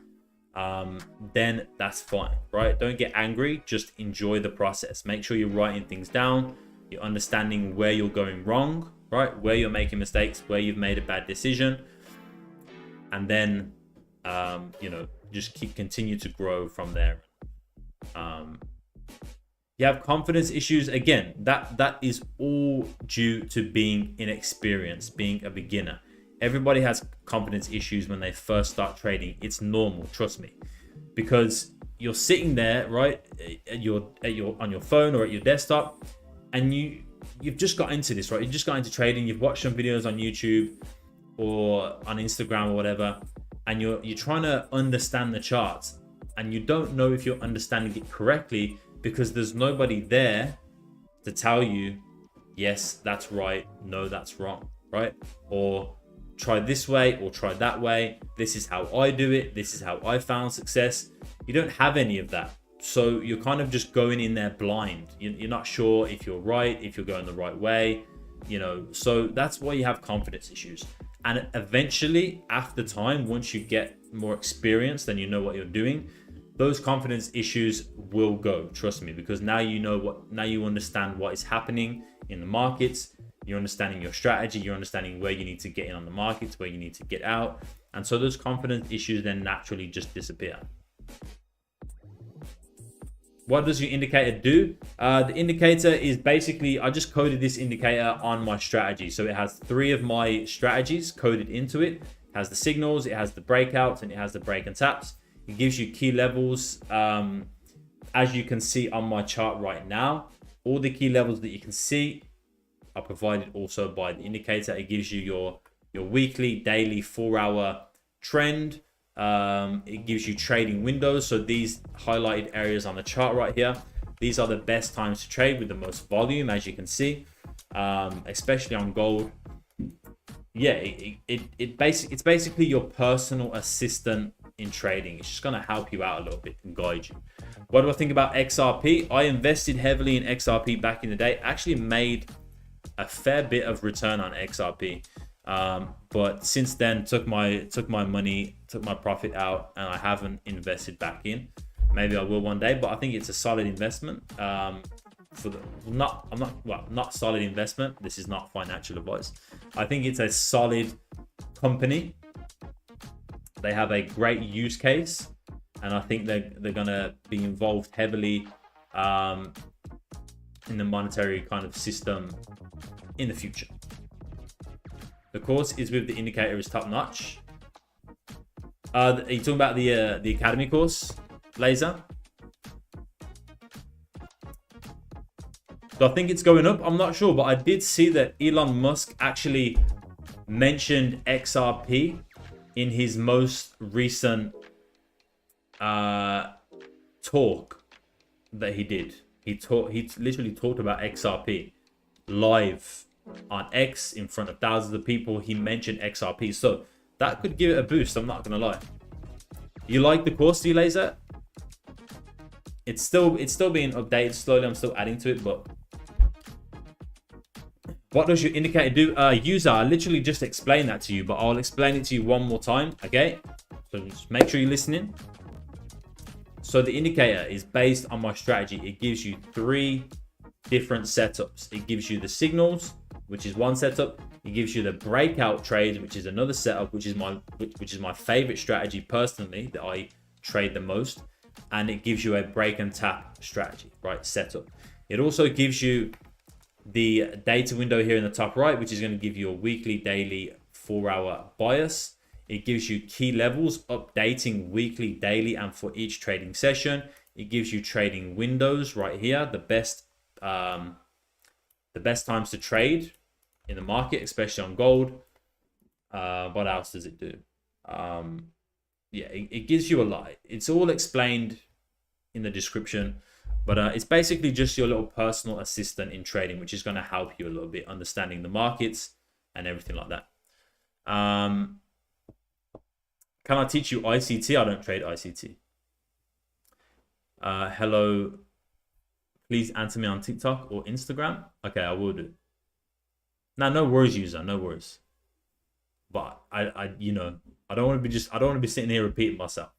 then that's fine, right? Don't get angry, just enjoy the process. Make sure you're writing things down, you're understanding where you're going wrong, right? Where you're making mistakes, where you've made a bad decision, and then just continue to grow from there. You have confidence issues, again, that is all due to being inexperienced, being a beginner. Everybody has confidence issues when they first start trading. It's normal, trust me, because you're sitting there, right, on your phone or at your desktop, and you've just got into this, right? You just got into trading. You've watched some videos on YouTube or on Instagram or whatever, and you're trying to understand the charts, and you don't know if you're understanding it correctly because there's nobody there to tell you, yes, that's right, no, that's wrong, right? Or try this way or try that way. This is how I do it. This is how I found success. You don't have any of that. So you're kind of just going in there blind. You're not sure if you're right, if you're going the right way, so that's why you have confidence issues. And eventually, after time, once you get more experience, then you know what you're doing, those confidence issues will go, trust me, because now you understand what is happening in the markets. You're understanding your strategy, you're understanding where you need to get in on the markets, where you need to get out. And so those confidence issues then naturally just disappear. What does your indicator do? The indicator is basically, I just coded this indicator on my strategy. So it has 3 of my strategies coded into it. It has the signals, it has the breakouts, and it has the break and taps. It gives you key levels. As you can see on my chart right now, all the key levels that you can see are provided also by the indicator. It gives you your weekly, daily, 4-hour trend. It gives you trading windows. So these highlighted areas on the chart right here, these are the best times to trade with the most volume, as you can see, especially on gold. Yeah, it's basically your personal assistant in trading. It's just going to help you out a little bit and guide you. What do I think about XRP? I invested heavily in XRP back in the day. Actually made a fair bit of return on XRP. But since then took my money, took my profit out, and I haven't invested back in. Maybe I will one day, but I think it's a solid investment. Not solid investment. This is not financial advice. I think it's a solid company. They have a great use case, and I think they're gonna be involved heavily in the monetary kind of system in the future. The course is with the indicator is top notch. Are you talking about the academy course, Laser? So I think it's going up. I'm not sure, but I did see that Elon Musk actually mentioned XRP in his most recent talk that he did. He literally talked about XRP live on X in front of thousands of people. He mentioned XRP, so that could give it a boost. I'm not gonna lie. You like the course, do you, Laser? It's still being updated slowly. I'm still adding to it, but what does your indicator do? User, I literally just explained that to you, but I'll explain it to you one more time. Okay, so just make sure you're listening. So the indicator is based on my strategy. It gives you 3 different setups. It gives you the signals, which is one setup. It gives you the breakout trades, which is another setup, which is my favorite strategy personally, that I trade the most. And it gives you a break and tap strategy, right? Setup. It also gives you the data window here in the top right, which is going to give you a weekly, daily, 4-hour bias. It gives you key levels, updating weekly, daily, and for each trading session. It gives you trading windows right here, the best times to trade in the market, especially on gold. What else does it do? Yeah, it gives you a lot. It's all explained in the description, but it's basically just your little personal assistant in trading, which is going to help you a little bit understanding the markets and everything like that. Can I teach you ICT? I don't trade ICT. Hello. Please answer me on TikTok or Instagram. Okay, I will do. No worries, user. No worries. But I don't want to be sitting here repeating myself.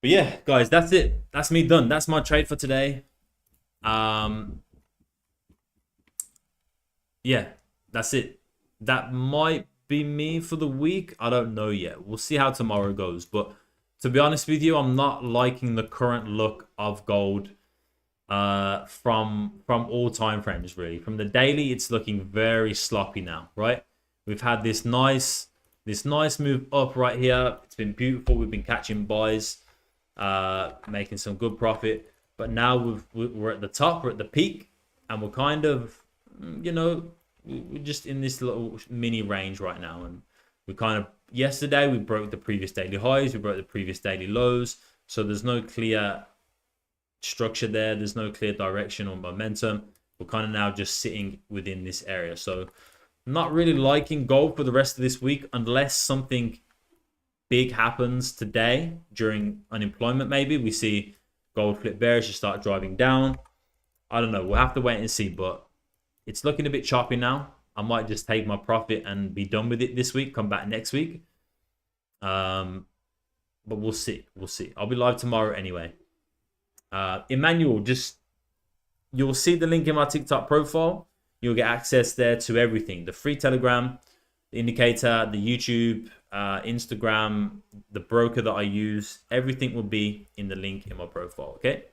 But yeah, guys, that's it. That's me done. That's my trade for today. Yeah, that's it. That might be me for the week. I don't know yet. We'll see how tomorrow goes. But to be honest with you, I'm not liking the current look of gold from all time frames, really. From the daily, it's looking very sloppy now, right? We've had this nice this nice move up right here. It's been beautiful. We've been catching buys, making some good profit. But now we're at the top, we're at the peak, and we're kind of, you know, we're just in this little mini range right now. And we kind of, yesterday we broke the previous daily highs, we broke the previous daily lows. So there's no clear structure there. There's no clear direction or momentum. We're kind of now just sitting within this area. So I'm not really liking gold for the rest of this week unless something big happens today during unemployment. Maybe we see gold flip bearish and start driving down. I don't know. We'll have to wait and see, but it's looking a bit choppy now. I might just take my profit and be done with it this week, come back next week. But we'll see. We'll see. I'll be live tomorrow anyway. Emmanuel, you'll see the link in my TikTok profile. You'll get access there to everything. The free Telegram, the indicator, the YouTube, Instagram, the broker that I use. Everything will be in the link in my profile, okay?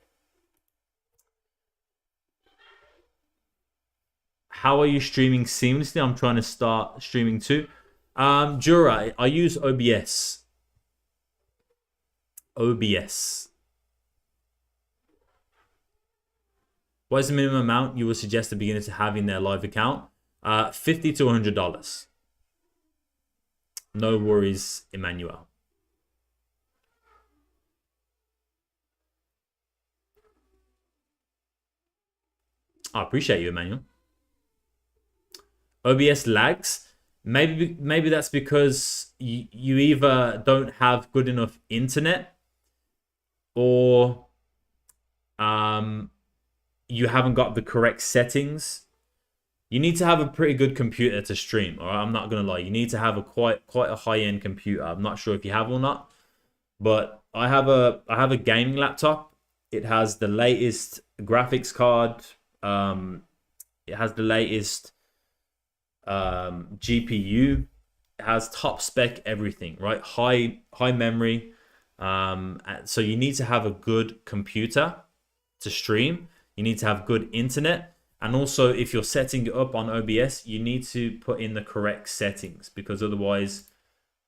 How are you streaming seamlessly? I'm trying to start streaming too. Jura, I use OBS. OBS. What is the minimum amount you would suggest a beginner to have in their live account? $50 to $100. No worries, Emmanuel. I appreciate you, Emmanuel. OBS lags. Maybe that's because you either don't have good enough internet or you haven't got the correct settings. You need to have a pretty good computer to stream. All right, I'm not gonna lie. You need to have a quite a high-end computer. I'm not sure if you have or not, but I have a gaming laptop. It has the latest graphics card. It has the latest GPU. It has top spec everything, right? High memory. So you need to have a good computer to stream. You need to have good internet. And also, if you're setting it up on OBS, you need to put in the correct settings, because otherwise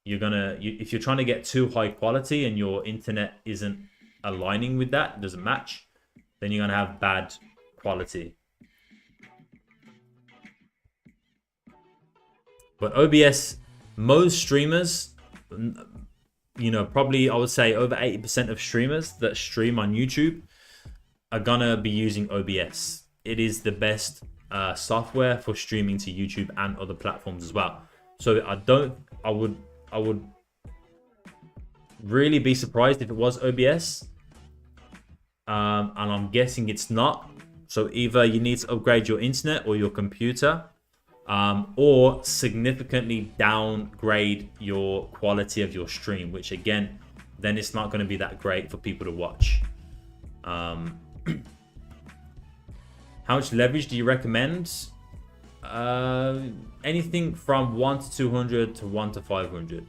if you're trying to get too high quality and your internet isn't aligning with that, doesn't match, then you're going to have bad quality. But OBS, most streamers, you know, probably I would say over 80% of streamers that stream on YouTube are gonna be using OBS. It is the best software for streaming to YouTube and other platforms as well. So I would really be surprised if it was OBS. And I'm guessing it's not. So either you need to upgrade your internet or your computer, or significantly downgrade your quality of your stream, which again, then it's not going to be that great for people to watch. How much leverage do you recommend? Anything from 1 to 200 to 1 to 500.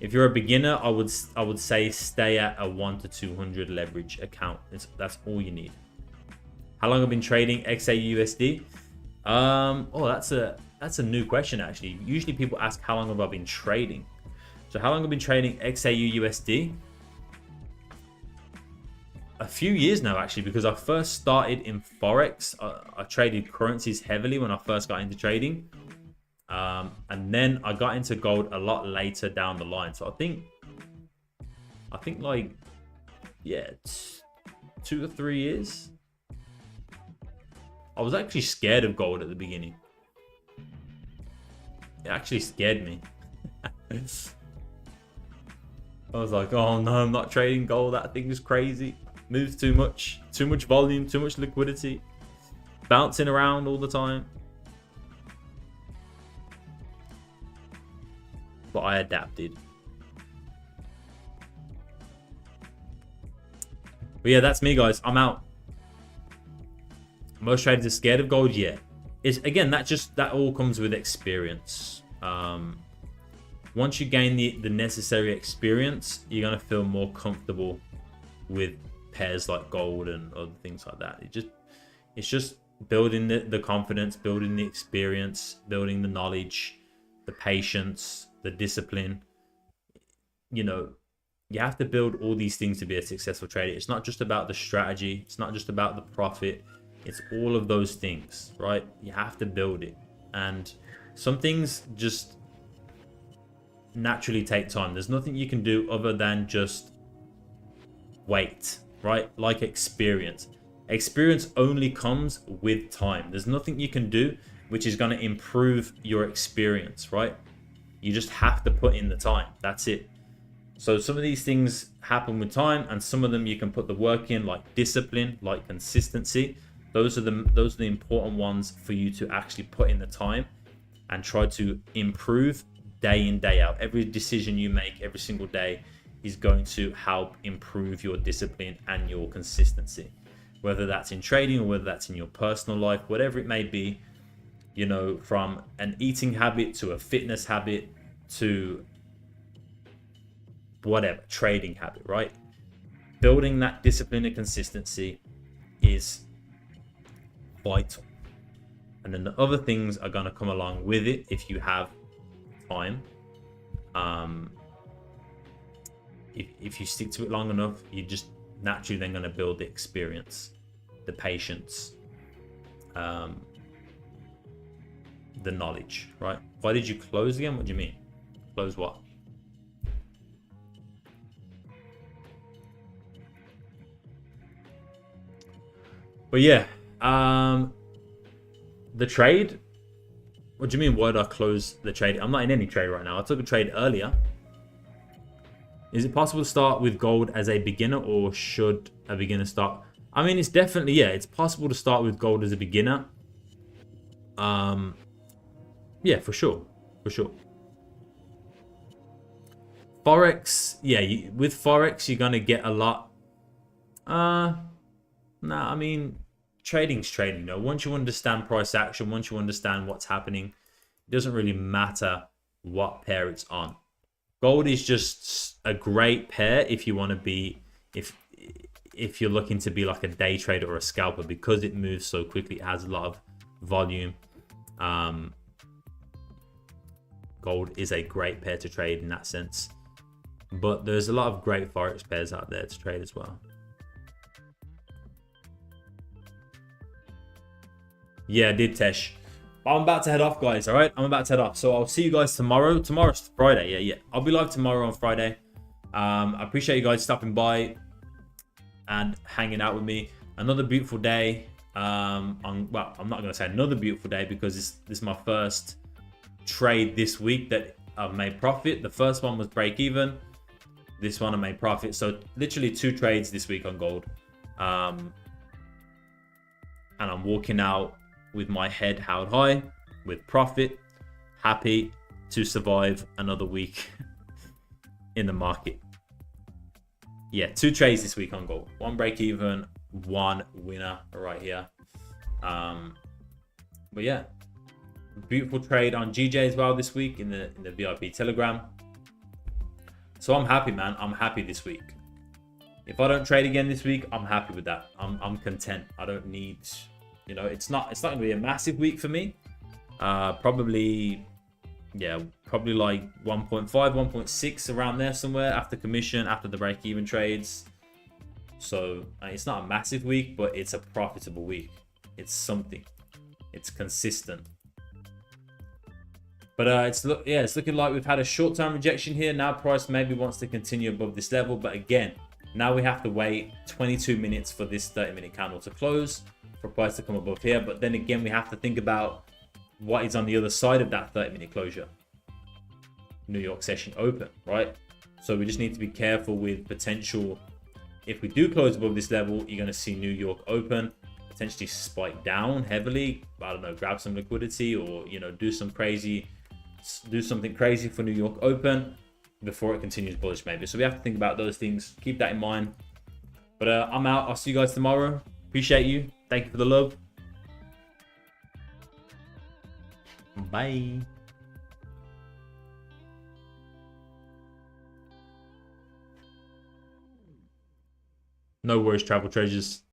If you're a beginner, I would say stay at a 1 to 200 leverage account. That's all you need. How long have you been trading XAUUSD? Oh, that's a new question actually. Usually people ask how long have I been trading. So how long have I been trading XAUUSD? A few years now actually, because I first started in Forex. I traded currencies heavily when I first got into trading. And then I got into gold a lot later down the line. So I think like, yeah, 2 or 3 years. I was actually scared of gold at the beginning. It actually scared me. I was like, oh no, I'm not trading gold. That thing is crazy. Moves too much volume, too much liquidity. Bouncing around all the time. But I adapted. But yeah, that's me, guys. I'm out. Most traders are scared of gold. Yeah, it's again that all comes with experience. Once you gain the necessary experience, you're gonna feel more comfortable with pairs like gold and other things like that. It's just building the confidence, building the experience, building the knowledge, the patience, the discipline. You know, you have to build all these things to be a successful trader. It's not just about the strategy. It's not just about the profit. It's all of those things, right? You have to build it. And some things just naturally take time. There's nothing you can do other than just wait, right? Like experience. Experience only comes with time. There's nothing you can do which is going to improve your experience, right? You just have to put in the time. That's it. So some of these things happen with time, and some of them you can put the work in, like discipline, like consistency. Those are the important ones for you to actually put in the time and try to improve day in, day out. Every decision you make every single day is going to help improve your discipline and your consistency, whether that's in trading or whether that's in your personal life, whatever it may be. You know, from an eating habit to a fitness habit to whatever, trading habit, right? Building that discipline and consistency is vital. And then the other things are going to come along with it if you have time. If you stick to it long enough, you just naturally then going to build the experience, the patience, the knowledge, right? Why did you close again? What do you mean? Close what? But yeah, the trade. What do you mean? Why did I close the trade? I'm not in any trade right now. I took a trade earlier. Is it possible to start with gold as a beginner, or should a beginner start? I mean, it's definitely, yeah, it's possible to start with gold as a beginner. Yeah, for sure. For sure. Forex, yeah, with Forex, you're going to get a lot. Nah, I mean, trading's trading. You know, once you understand price action, once you understand what's happening, it doesn't really matter what pair it's on. Gold is just a great pair if you want to be, if you're looking to be like a day trader or a scalper, because it moves so quickly. It has a lot of volume. Gold is a great pair to trade in that sense, but there's a lot of great Forex pairs out there to trade as well. Yeah, I did, Tesh. I'm about to head off, guys. All right, I'm about to head off, so I'll see you guys tomorrow. Tomorrow's Friday. Yeah, I'll be live tomorrow on Friday. I appreciate you guys stopping by and hanging out with me. Another beautiful day. Well, I'm not going to say another beautiful day because this is my first trade this week that I've made profit. The first one was break even. This one I made profit. So literally 2 trades this week on gold. And I'm walking out with my head held high, with profit, happy to survive another week in the market. Yeah, 2 trades this week on gold. 1 break even, 1 winner right here. But yeah, beautiful trade on GJ as well this week in the VIP Telegram. So I'm happy, man. I'm happy this week. If I don't trade again this week, I'm happy with that. I'm content. I don't need, you know, it's not going to be a massive week for me. Probably like 1.5, 1.6 around there somewhere after commission, after the break-even trades. So it's not a massive week, but it's a profitable week. It's something. It's consistent. But it's looking like we've had a short-term rejection here. Now price maybe wants to continue above this level, but again, now we have to wait 22 minutes for this 30-minute candle to close for price to come above here. But then again, we have to think about what is on the other side of that 30-minute closure. New York session open, right? So we just need to be careful with potential. If we do close above this level, you're going to see New York open, potentially spike down heavily. I don't know, grab some liquidity, or, you know, do something crazy for New York open before it continues bullish maybe. So we have to think about those things. Keep that in mind. But I'm out. I'll see you guys tomorrow. Appreciate you. Thank you for the love. Bye. No worries, travel treasures.